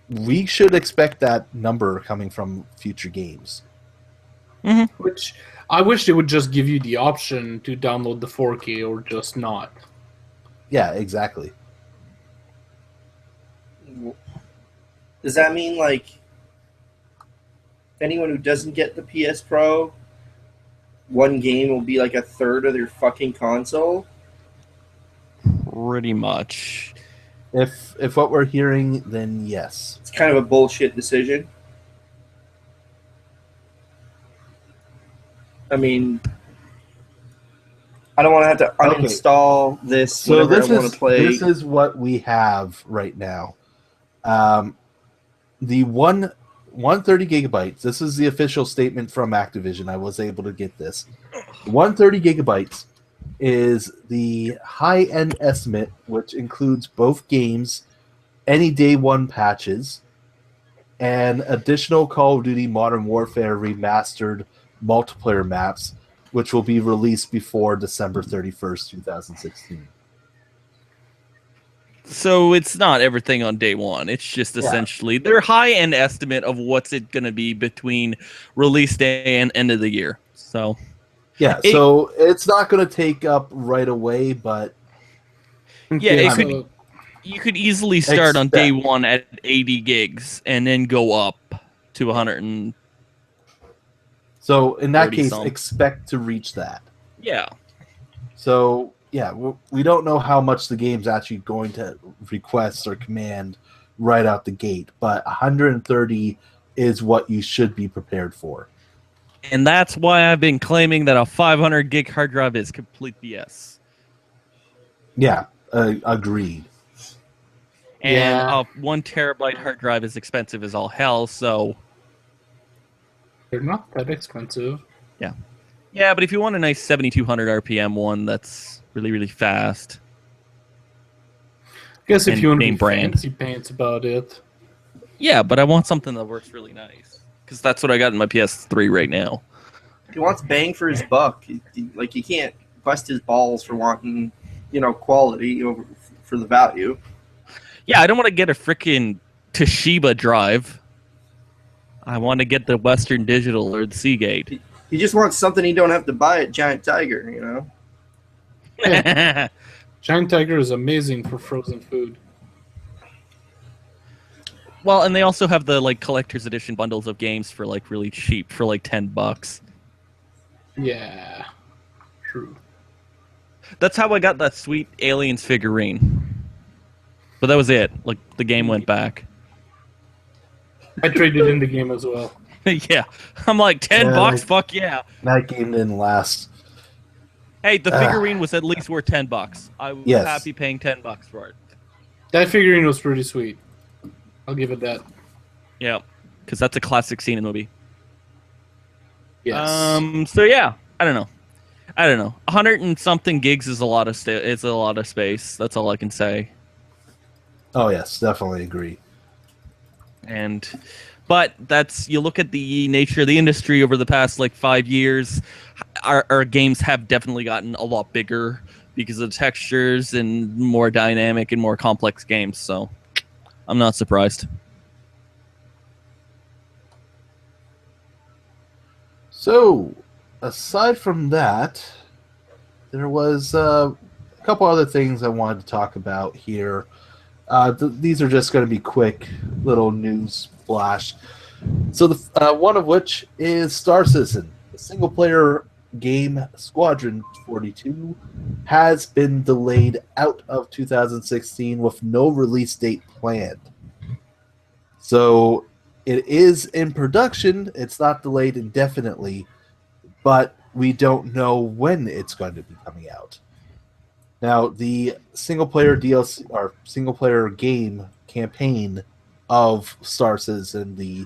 we should expect that number coming from future games. Which I wish they would just give you the option to download the 4K or just not. Yeah, exactly. Does that mean like anyone who doesn't get the PS Pro, one game will be like a third of their fucking console? Pretty much. If what we're hearing, then yes. It's kind of a bullshit decision. I mean, I don't want to have to uninstall this So whenever I want to play. this is what we have right now. The 130 gigabytes. This is the official statement from Activision. I was able to get this. 130 gigabytes is the high-end estimate, which includes both games, any day one patches, and additional Call of Duty Modern Warfare remastered multiplayer maps, which will be released before December 31st, 2016. So it's not everything on day one. It's just essentially their high-end estimate of what's it going to be between release day and end of the year. So Yeah, so it's not going to take up right away, but yeah, So- you could easily start on day one at 80 gigs and then go up to 100 and so in that 30 case, some. expect to reach that. yeah. So yeah, we don't know how much the game's actually going to request or command right out the gate, but 130 is what you should be prepared for. And that's why I've been claiming that a 500 gig hard drive is complete BS. Yeah, agreed. And Yeah. a 1 terabyte hard drive is expensive as all hell. So They're not that expensive. yeah, but if you want a nice 7200 RPM one, that's really really fast. I guess if And you want to name be brand. fancy pants about it. Yeah, but I want something that works really nice because that's what I got in my PS3 right now. He wants bang for his buck. Like, you can't bust his balls for wanting, quality over for the value. Yeah, I don't want to get a freaking Toshiba drive. I want to get the Western Digital or the Seagate. He just wants something he don't have to buy at Giant Tiger. Giant Tiger is amazing for frozen food. Well, and they also have the like collector's edition bundles of games for like really cheap, for like $10. Yeah. True. That's how I got that sweet Aliens figurine. But that was it. Like the game went back. I traded in the game as well. Yeah, I'm like $10. Fuck yeah. That game didn't last. Hey, the figurine was at least worth $10. I was Yes. happy paying $10 for it. That figurine was pretty sweet. I'll give it that. Yeah, because that's a classic scene in the movie. Yes. So yeah, I don't know. 100 and something gigs is a lot of it's a lot of space. That's all I can say. Oh yes, definitely agree. But that's, you look at the nature of the industry over the past like 5 years, our games have definitely gotten a lot bigger because of textures and more dynamic and more complex games. So I'm not surprised. So, aside from that, there was a couple other things I wanted to talk about here. These are just going to be quick little news flash. So, one of which is Star Citizen, the single-player game Squadron 42, has been delayed out of 2016 with no release date planned. So, it is in production. It's not delayed indefinitely, but we don't know when it's going to be coming out. Now, the single-player DLC or single-player game campaign of Star Citizen, the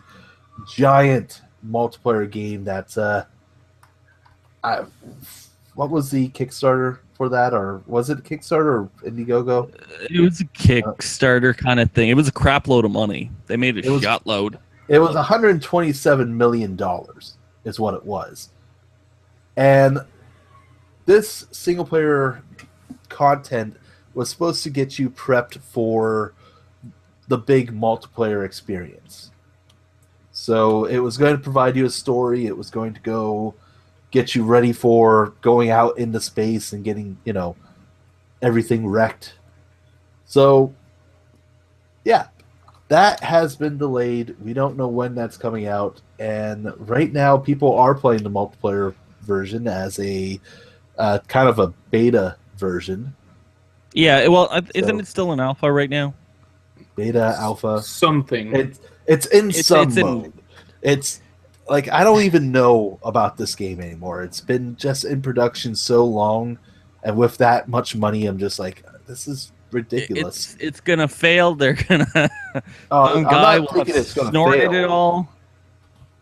giant multiplayer game that's what was the Kickstarter for that, or was it Kickstarter or Indiegogo? It was a Kickstarter kind of thing. It was a crap load of money. They made a shot load. It was $127 million is what it was. And this single-player content was supposed to get you prepped for the big multiplayer experience. So it was going to provide you a story. It was going to go get you ready for going out into space and getting, everything wrecked. So, yeah, that has been delayed. We don't know when that's coming out. And right now, people are playing the multiplayer version as a kind of a beta version. Yeah, well, isn't it still in alpha right now? Beta, alpha. Something. It's in some it's in- mode. It's like I don't even know about this game anymore. It's been just in production so long, and with that much money, I'm just like, this is ridiculous. It's gonna fail. They're gonna. I'm guy not will thinking have it's going to snorted fail. it all.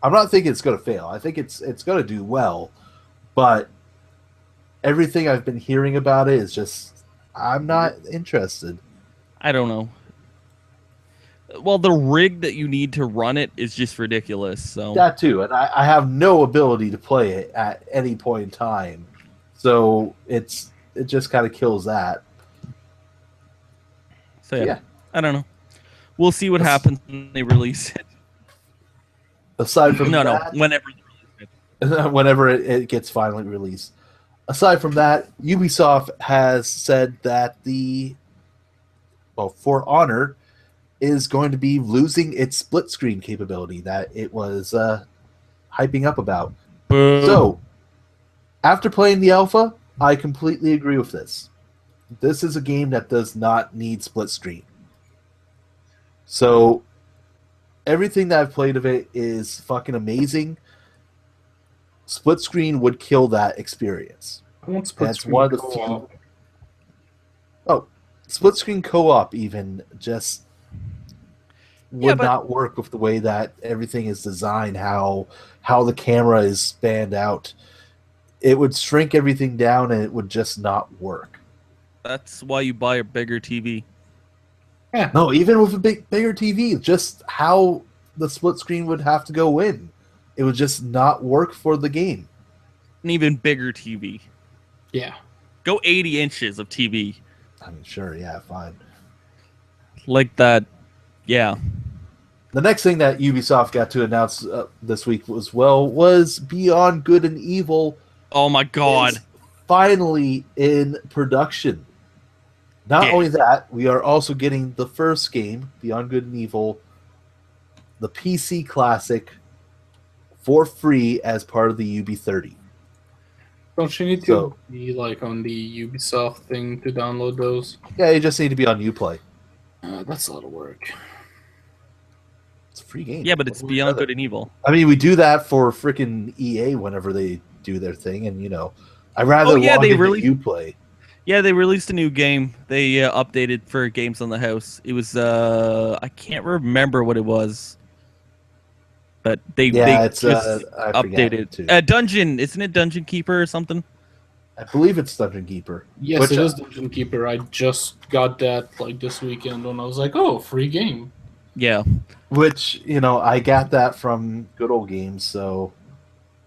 I'm not thinking it's going to fail. I think it's going to do well, but everything I've been hearing about it is just I'm not interested. I don't know. Well, the rig that you need to run it is just ridiculous. So That too, and I have no ability to play it at any point in time, so it just kind of kills that. So yeah, Yeah. I don't know. We'll see what happens when they release it. Aside from No, that, whenever they release it. whenever it gets finally released. Aside from that, Ubisoft has said that For Honor is going to be losing its split screen capability that it was hyping up about. Boo. So, after playing the alpha, I completely agree with this. This is a game that does not need split screen. So, everything that I've played of it is fucking amazing. Split screen would kill that experience. I want split That's screen one of the co-op. few. Oh, split screen co-op even just would but- not work with the way that everything is designed, how the camera is spanned out. It would shrink everything down and it would just not work. That's why you buy a bigger TV. No, even with a bigger TV, just how the split screen would have to go in. It would just not work for the game. An even bigger TV. Yeah. Go 80 inches of TV. I mean, sure, yeah, fine. Like that. Yeah. The next thing that Ubisoft got to announce this week was Beyond Good and Evil. Oh my god. Is finally in production. Not Yeah. only that, we are also getting the first game, Beyond Good and Evil, the PC Classic, for free as part of the UB30. Don't you need to So- be like on the Ubisoft thing to download those? Yeah, you just need to be on Uplay. That's a lot of work. It's a free game. Yeah, but it's Beyond Good and Evil. I mean, we do that for freaking EA whenever they do their thing, and I'd rather Oh, yeah, log they into really- Uplay. Yeah, they released a new game. They updated for Games on the House. It was I can't remember what it was, but they Yeah, it's just I forget updated. too. Dungeon, isn't it Dungeon Keeper or something? I believe it's Dungeon Keeper. Yes, Which, it is Dungeon Keeper. I just got that like this weekend when I was like, oh, free game. Yeah. Which I got that from Good Old Games, so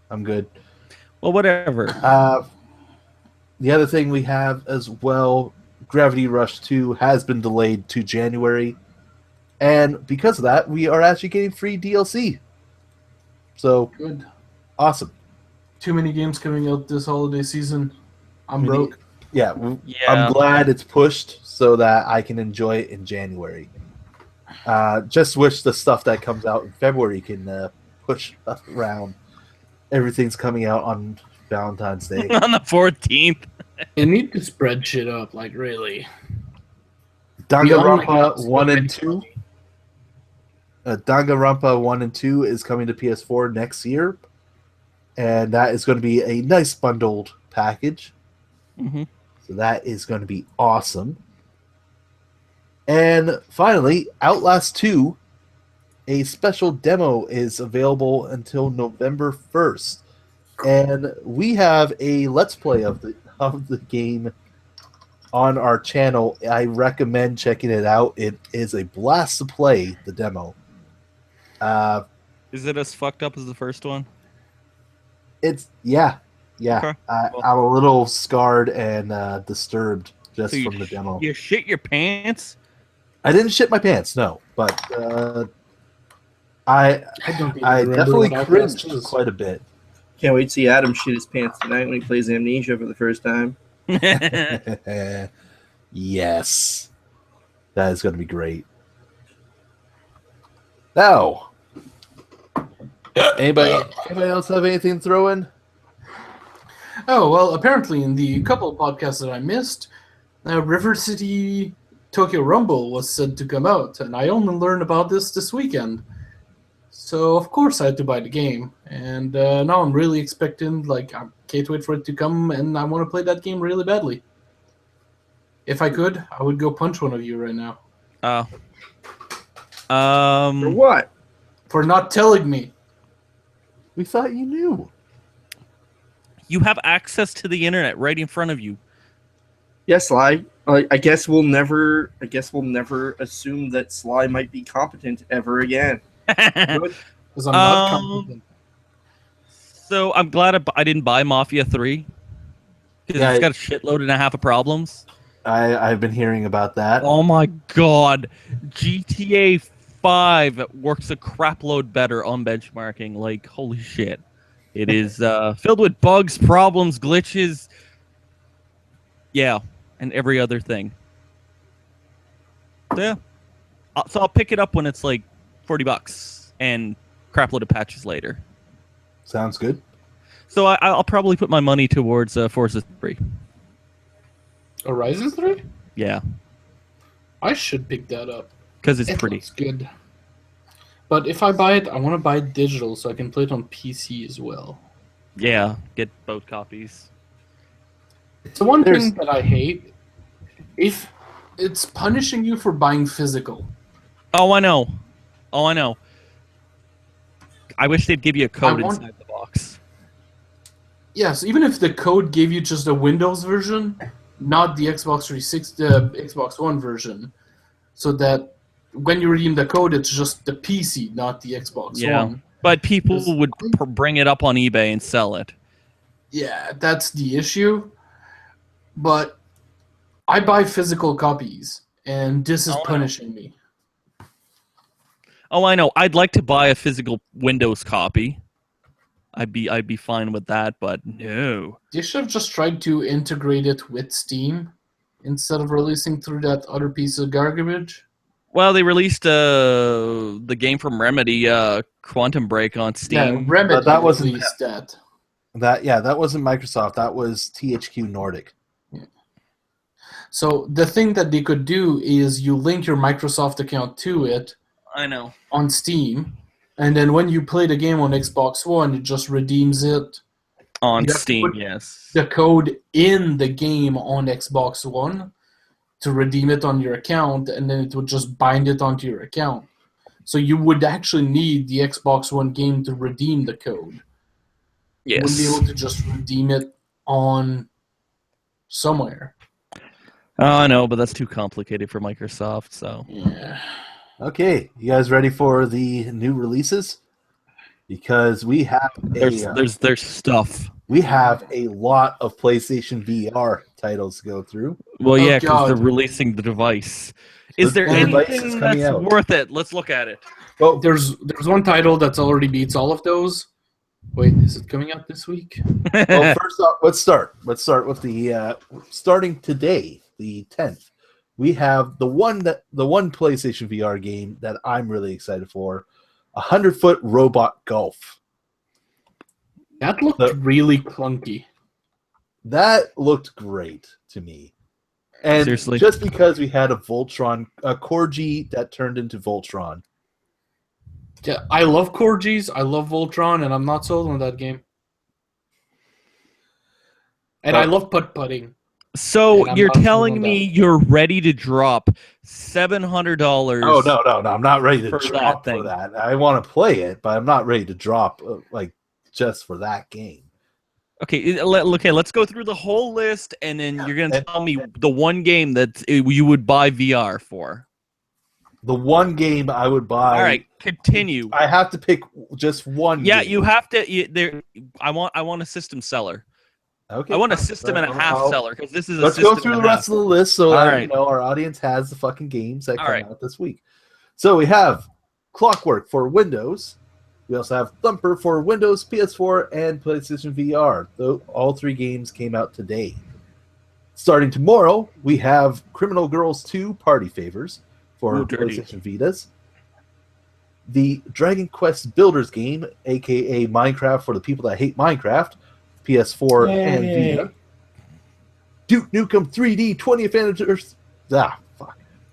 I'm good. Well, whatever. The other thing we have as well, Gravity Rush 2 has been delayed to January, and because of that, we are actually getting free DLC. So Good. awesome! Too many games coming out this holiday season. I'm We broke. Yeah, Yeah. I'm glad it's pushed so that I can enjoy it in January. Just wish the stuff that comes out in February can push around. Everything's coming out on Valentine's Day. On the 14th. You need to spread shit up, like really. Danganronpa 1 and 2. Danganronpa 1 and 2 is coming to PS4 next year. And that is going to be a nice bundled package. Mm-hmm. So that is going to be awesome. And finally, Outlast 2, a special demo is available until November 1st. And we have a Let's Play of the game on our channel. I recommend checking it out. It is a blast to play, the demo. Is it as fucked up as the first one? It's yeah. Okay. I'm a little scarred and disturbed just So you from the demo. You shit your pants? I didn't shit my pants, no, but I don't even I remember definitely what Outlast cringed is. quite a bit. Can't wait to see Adam shit his pants tonight when he plays Amnesia for the first time. Yes, that is going to be great. Now, anybody else have anything to throw in? Oh, well, apparently in the couple of podcasts that I missed, River City Tokyo Rumble was said to come out, and I only learned about this weekend. So, of course, I had to buy the game, and now I'm really expecting, like, I can't wait for it to come, and I want to play that game really badly. If I could, I would go punch one of you right now. For what? For not telling me. We thought you knew. You have access to the internet right in front of you. Yes, Sly. I guess we'll never assume that Sly might be competent ever again. Good. Because I'm not competent. So I'm glad I didn't buy Mafia 3. Because Yeah, it's got a shitload and a half of problems. I've been hearing about that. Oh my god. GTA 5 works a crapload better on benchmarking. Like, holy shit. It is filled with bugs, problems, glitches. Yeah, and every other thing. So, yeah. So I'll pick it up when it's like $40 and crapload of patches later. Sounds good. So I'll probably put my money towards Forza 3. Horizon 3? Yeah, I should pick that up. because it's It pretty. looks good. But if I buy it, I want to buy it digital so I can play it on PC as well. Yeah, get both copies. It's the one There's- thing that I hate. If it's punishing you for buying physical. Oh, I know. Oh, I know. I wish they'd give you a code inside the box. Yes, even if the code gave you just a Windows version, not the Xbox 360, Xbox One version, so that when you redeem the code, it's just the PC, not the Xbox One. But people would bring it up on eBay and sell it. Yeah, that's the issue. But I buy physical copies, and this is punishing me. Oh, I know. I'd like to buy a physical Windows copy. I'd be fine with that, but no. They should have just tried to integrate it with Steam instead of releasing through that other piece of garbage. Well, they released the game from Remedy, Quantum Break, on Steam. Yeah, Remedy that wasn't released that. That wasn't Microsoft. That was THQ Nordic. Yeah. So the thing that they could do is you link your Microsoft account to it. I know. On Steam, and then when you play the game on Xbox One, it just redeems it on Steam. Yes, the code in the game on Xbox One to redeem it on your account, and then it would just bind it onto your account. So you would actually need the Xbox One game to redeem the code. Yes, you wouldn't be able to just redeem it on somewhere. Oh, I know, but that's too complicated for Microsoft. So yeah. Okay, you guys ready for the new releases? Because we have there's stuff. We have a lot of PlayStation VR titles to go through. Well, yeah, because they're releasing the device. Is there anything that's worth it? Let's look at it. Well, there's one title that's already beats all of those. Wait, is it coming out this week? Well, first off, let's start. Let's start with the starting today, the 10th. We have the one PlayStation VR game that I'm really excited for, 100-foot robot golf. That looked really clunky. That looked great to me. And seriously, just because we had a Corgi that turned into Voltron. Yeah, I love Corgis, I love Voltron, and I'm not sold on that game. And I love putt-putting. So you're telling me you're ready to drop $700? Oh no! I'm not ready to drop for that. I want to play it, but I'm not ready to drop just for that game. Okay, let's go through the whole list, and then you're gonna tell me the one game that you would buy VR for. The one game I would buy. All right, continue. I have to pick just one. Yeah, game. You have to. I want a system seller. Okay. I want a system and a half seller because this is a Let's system go through and the rest of the list so that our audience has the fucking games that come out this week. So we have Clockwork for Windows. We also have Thumper for Windows, PS4, and PlayStation VR. All three games came out today. Starting tomorrow, we have Criminal Girls 2 Party Favors for PlayStation Vitas. The Dragon Quest Builders game, a.k.a. Minecraft for the people that hate Minecraft, PS4 and Vita. Duke Nukem 3D 20th anniversary.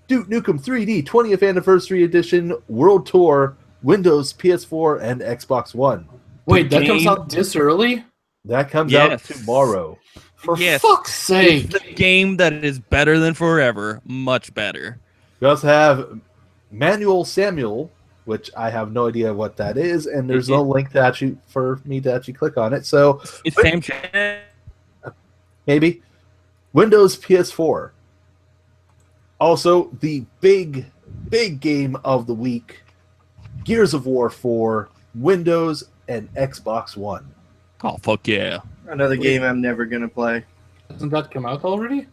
Duke Nukem 3D 20th Anniversary Edition World Tour, Windows, PS4, and Xbox One. Wait, that comes out this early? That comes out tomorrow. For fuck's sake. It's the game that is better than forever. Much better. We also have Manual Samuel, which I have no idea what that is, and there's no link for me to actually click on it. So it's same channel. Maybe. Windows, PS4. Also, the big game of the week, Gears of War 4, Windows, and Xbox One. Oh, fuck yeah. Another game I'm never going to play. Hasn't that come out already?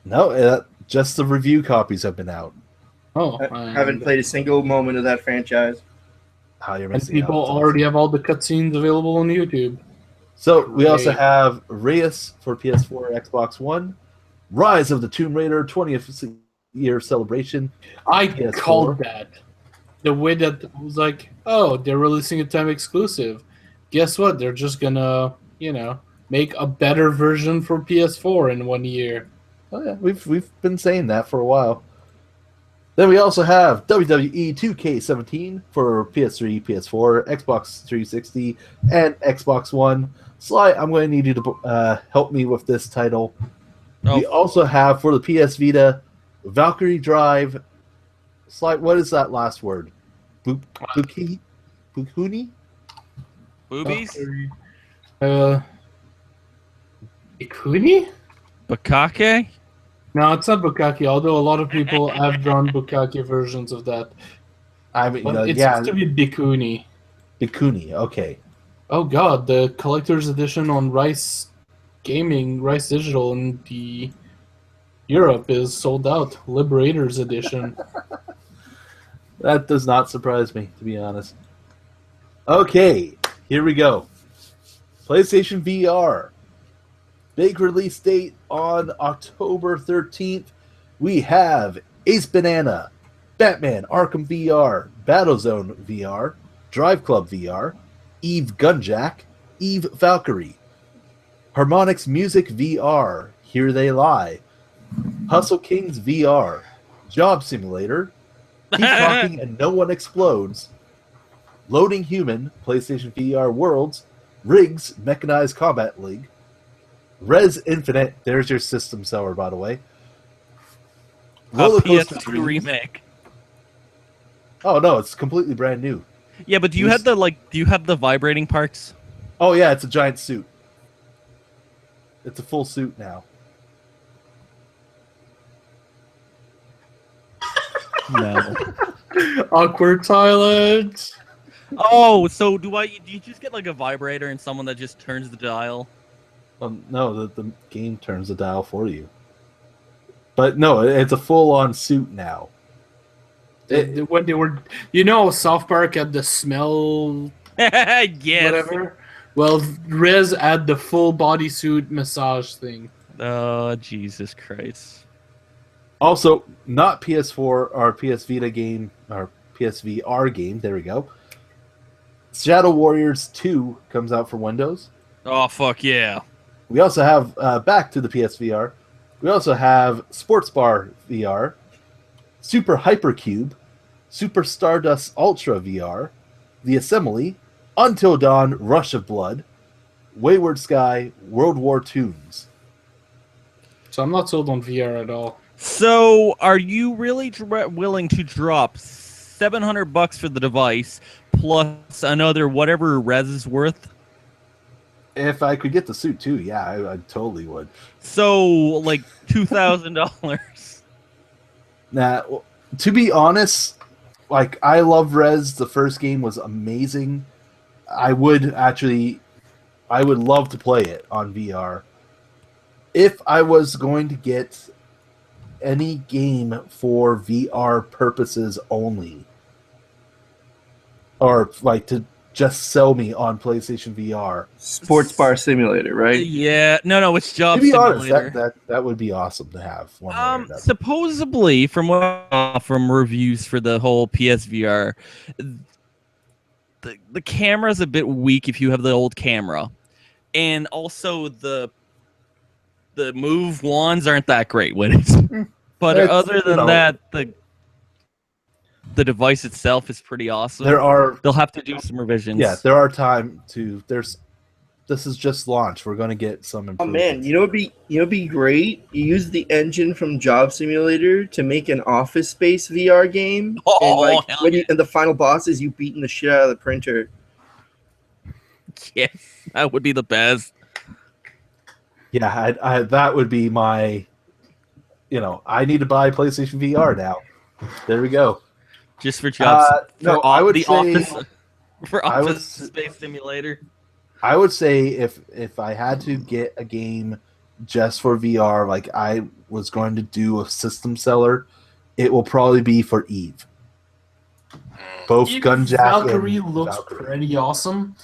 No, just the review copies have been out. Oh, I haven't played a single moment of that franchise. You're and people already have all the cutscenes available on YouTube. So we also have Reyes for PS4, Xbox One, Rise of the Tomb Raider 20th year celebration. I called that. The way that was like, oh, they're releasing a time exclusive. Guess what? They're just gonna, make a better version for PS4 in 1 year. Oh yeah, we've been saying that for a while. Then we also have WWE 2K17 for PS3, PS4, Xbox 360, and Xbox One. Sly, I'm going to need you to help me with this title. Oh. We also have for the PS Vita, Valkyrie Drive. Sly, what is that last word? Bukuni? Boobies? Ikuni? Bukake? No, it's not Bukaki, although a lot of people have drawn Bukaki versions of that. I mean, But it yeah, seems to be Bikuni. Bikuni. Okay. Oh god, the collector's edition on Rice Gaming, Rice Digital in the Europe is sold out. Liberator's edition. That does not surprise me, to be honest. Okay, here we go. PlayStation VR. Big release date on October 13th. We have Ace Banana, Batman Arkham VR, Battlezone VR, Drive Club VR, Eve Gunjack, Eve Valkyrie, Harmonix Music VR, Here They Lie, Hustle Kings VR, Job Simulator, Keep Talking and No One Explodes, Loading Human, PlayStation VR Worlds, Riggs Mechanized Combat League, Res Infinite, there's your system seller, by the way. Roller Coaster PS2 Dreams. remake. Oh no, it's completely brand new. Yeah, but do you have the vibrating parts? Oh yeah, it's a giant suit. It's a full suit now. No. Awkward silence. Oh, so do you just get like a vibrator and someone that just turns the dial? No, the game turns the dial for you. But no, it's a full-on suit now. When they were, South Park had the smell, Yes. whatever. Well, Rez had the full bodysuit massage thing. Oh, Jesus Christ. Also, not PS4 or PS Vita game or PSVR game. There we go. Shadow Warriors 2 comes out for Windows. Oh, fuck yeah. We also have back to the PSVR. We also have Sports Bar VR, Super Hypercube, Super Stardust Ultra VR, The Assembly, Until Dawn Rush of Blood, Wayward Sky, World War Tunes. So I'm not sold on VR at all. So, are you really willing to drop $700 for the device plus another whatever res is worth? If I could get the suit too, yeah, I totally would. So, like $2,000. Now, to be honest, like I love Res. The first game was amazing. I would love to play it on VR. If I was going to get any game for VR purposes only, or like to just sell me on PlayStation VR. Sports bar simulator, right? Yeah, no, it's Job To be Simulator. honest, that would be awesome to have. One way or another. Supposedly, from reviews for the whole PSVR, the camera's a bit weak if you have the old camera, and also the move wands aren't that great with it. But other than that, the device itself is pretty awesome. They'll have to do some revisions. Yeah, there are time to. This is just launch. We're going to get some Oh improvements. man, it'd be great. You use the engine from Job Simulator to make an Office Space VR game, Oh, and the final boss is you beating the shit out of the printer. Yes, that would be the best. Yeah, I that would be my. I need to buy PlayStation VR now. There we go. Just for jobs. I would say Office Space Simulator. I would say if I had to get a game just for VR, like I was going to do a system seller, it will probably be for Eve. Both Gunjack Valkyrie and looks Valkyrie. pretty awesome.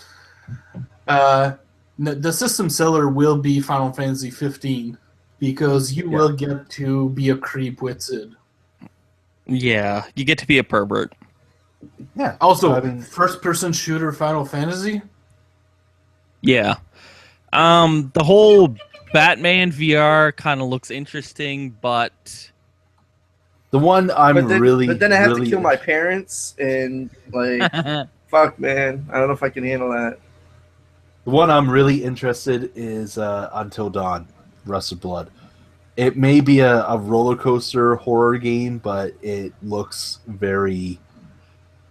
The system seller will be Final Fantasy 15 because you will get to be a creep with Sid. Yeah, you get to be a pervert. Yeah. Also, I mean, first-person shooter Final Fantasy. Yeah. The whole Batman VR kind of looks interesting, but the one I'm But then I have really to kill my parents and like fuck man. I don't know if I can handle that. The one I'm really interested is Until Dawn, Rust of Blood. It may be a roller coaster horror game, but it looks very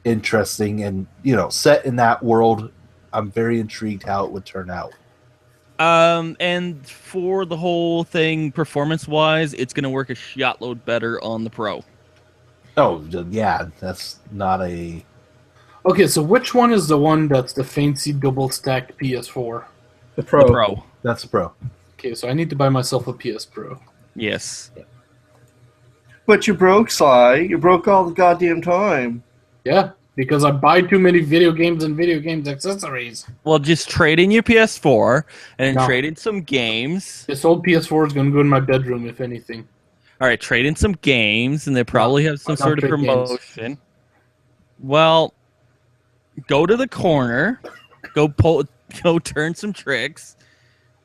interesting and set in that world. I'm very intrigued how it would turn out. And for the whole thing, performance-wise, it's going to work a shitload better on the Pro. Oh yeah, that's not a. Okay, so which one is the one that's the fancy double-stacked PS4? The Pro. The Pro. That's a Pro. Okay, so I need to buy myself a PS Pro. Yes. But you broke, Sly. You broke all the goddamn time. Yeah, because I buy too many video games and video games accessories. Well, just trade in your PS4 and No. trade in some games. This old PS4 is going to go in my bedroom, if anything. All right, trade in some games, and they probably have some I don't sort of trade games. promotion. Well, go to the corner, go turn some tricks,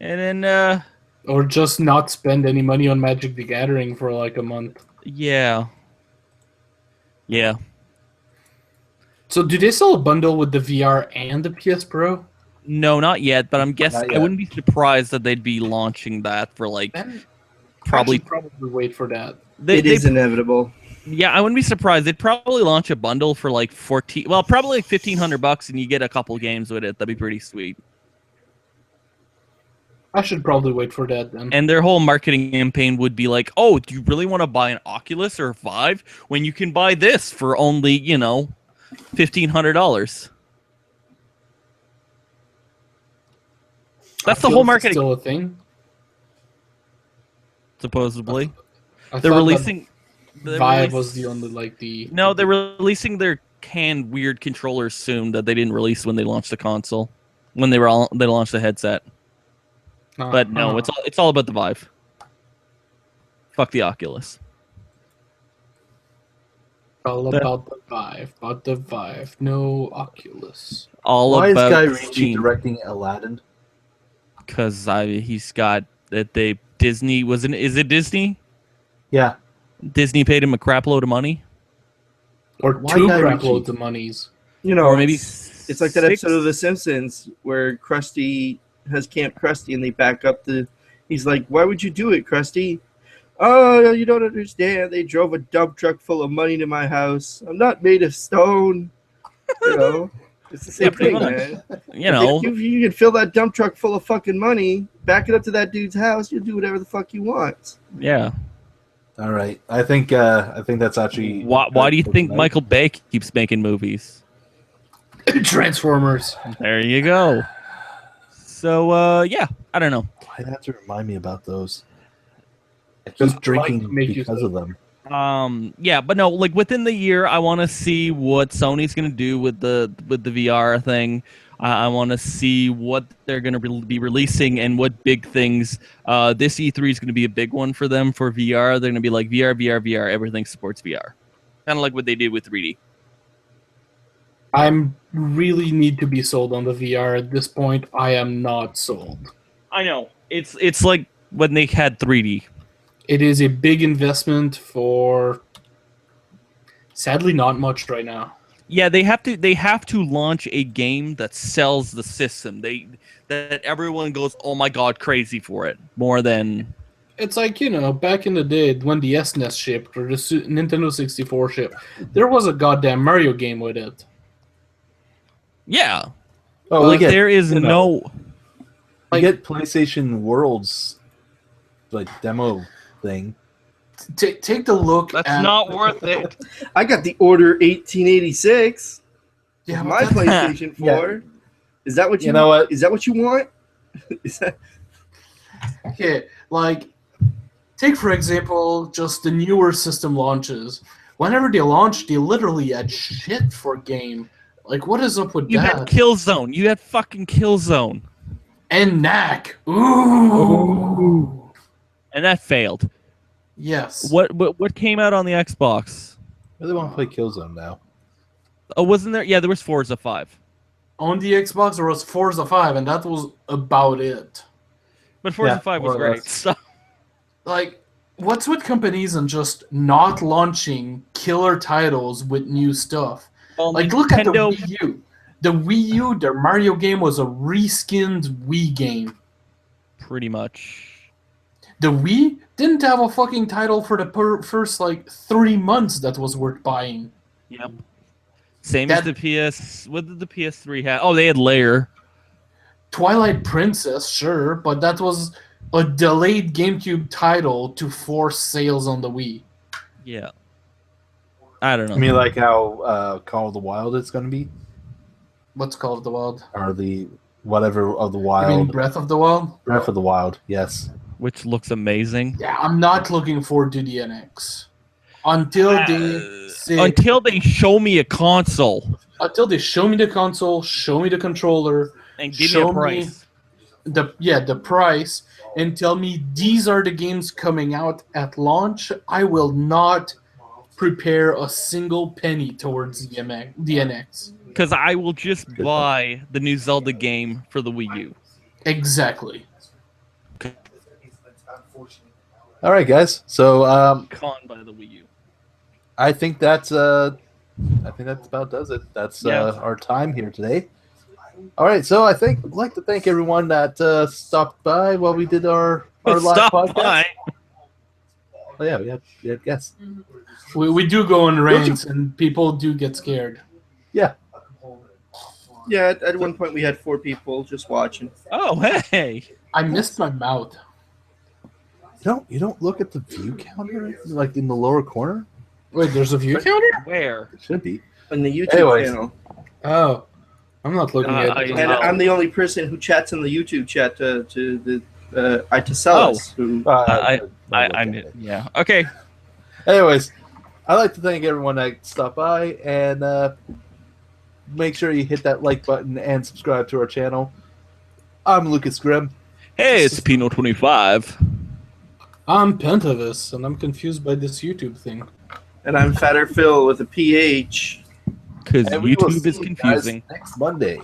and then Or just not spend any money on Magic the Gathering for like a month. yeah. So do they sell a bundle with the VR and the PS Pro? No, not yet, but I'm guessing Not I yet. wouldn't be surprised that they'd be launching that for like Then probably. I should probably wait for that. It is inevitable. Yeah, I wouldn't be surprised. They'd probably launch a bundle for like probably like $1,500, and you get a couple games with it. That'd be pretty sweet. I should probably wait for that then. And their whole marketing campaign would be like, "Oh, do you really want to buy an Oculus or a Vive when you can buy this for only $1,500?" That's the whole Oculus is marketing, Still a thing. supposedly. I They're thought releasing. that Vive was the only the. No, they're releasing their canned weird controllers soon that they didn't release when they launched the console. When they launched the headset. But no, it's all about the Vive. Fuck the Oculus. all about the Vive. About the Vive. No Oculus. All Why is about Guy Ritchie Steam. directing Aladdin? Because he's got that Disney wasn't. Is it Disney? Yeah. Disney paid him a crap load of money, Or Why two Guy crap Ritchie? loads of monies. or maybe It's like that episode of The Simpsons where Krusty has Camp Krusty and they back up the. He's like, "Why would you do it, Krusty?" "Oh, you don't understand. They drove a dump truck full of money to my house. I'm not made of stone." It's the same pretty thing, much. man. You If you can fill that dump truck full of fucking money, back it up to that dude's house, you'll do whatever the fuck you want. yeah. All right. I think that's actually. Why do you think Michael Bay keeps making movies? Transformers. There you go. So yeah, I don't know. Why'd have to remind me about those? I keep drinking make you because so. of them. Yeah, but no, like within the year, I want to see what Sony's going to do with the VR thing. I want to see what they're going to be releasing and what big things. This E3 is going to be a big one for them for VR. They're going to be like VR. Everything supports VR, kind of like what they did with 3D. I really need to be sold on the VR at this point. I am not sold. I know it's like when they had 3D. It is a big investment for, sadly, not much right now. Yeah, they have to launch a game that sells the system. That everyone goes, "Oh my god, crazy for it." More than It's like, back in the day when the SNES shipped or the Nintendo 64 shipped, there was a goddamn Mario game with it. yeah. Oh, Like there is no. I get PlayStation Worlds like demo thing. Take the look That's at... not worth it. I got the Order 1886. Yeah, My but PlayStation 4. Is that what you? You know what? Is that what you want? Is that? okay, like, take for example, just the newer system launches. Whenever they launch, they literally add shit for game. Like, what is up with You that? had Killzone. You had fucking Killzone, And Knack. Ooh. and that failed. Yes. What came out on the Xbox? I really want to play Killzone now. Oh, wasn't there? Yeah, there was Forza 5. On the Xbox, there was Forza 5, and that was about it. But Forza Yeah, 5 was more or great. less. So Like, what's with companies and just not launching killer titles with new stuff? Like, look at the Nintendo- Wii U. The Wii U, their Mario game was a reskinned Wii game. pretty much. The Wii didn't have a fucking title for the first, 3 months that was worth buying. Yep. Same as the PS. What did the PS3 have? Oh, they had Layer. Twilight Princess, sure, but that was a delayed GameCube title to force sales on the Wii. Yeah. I don't know. I mean, like how Call of the Wild is going to be, What's Call of the Wild? or the whatever of the I Wild. mean, Breath of the Wild? Breath of the Wild, yes. Which looks amazing. Yeah, I'm not looking forward to the NX. Until Until they show me a console until they show me the console, show me the controller, and give me show a price. the price, and tell me these are the games coming out at launch, I will not prepare a single penny towards the NX. Because I will just buy the new Zelda game for the Wii U. Exactly. All right, guys. So Con by the Wii U. I think that's about does it. That's our time here today. All right, so I think I'd like to thank everyone that stopped by while we did our live Stop podcast. by. Oh yeah, we had guests. We do go on rants, and people do get scared. Yeah. Yeah, at one point we had 4 people just watching. Oh, hey. I missed my mouth. You don't look at the view counter like in the lower corner. Wait, there's a view counter? Where? It should be. On the YouTube Anyways. channel. Oh, I'm not looking at it. And I'm the only person who chats in the YouTube chat to the Itacellas. Who Yeah. Okay. Anyways, I'd like to thank everyone that stopped by, and make sure you hit that like button and subscribe to our channel. I'm Lucas Grimm. Hey, it's Pino25. I'm Pentavis, and I'm confused by this YouTube thing. And I'm Fatter Phil with a PH. Because And we will YouTube is see you guys confusing. next Monday.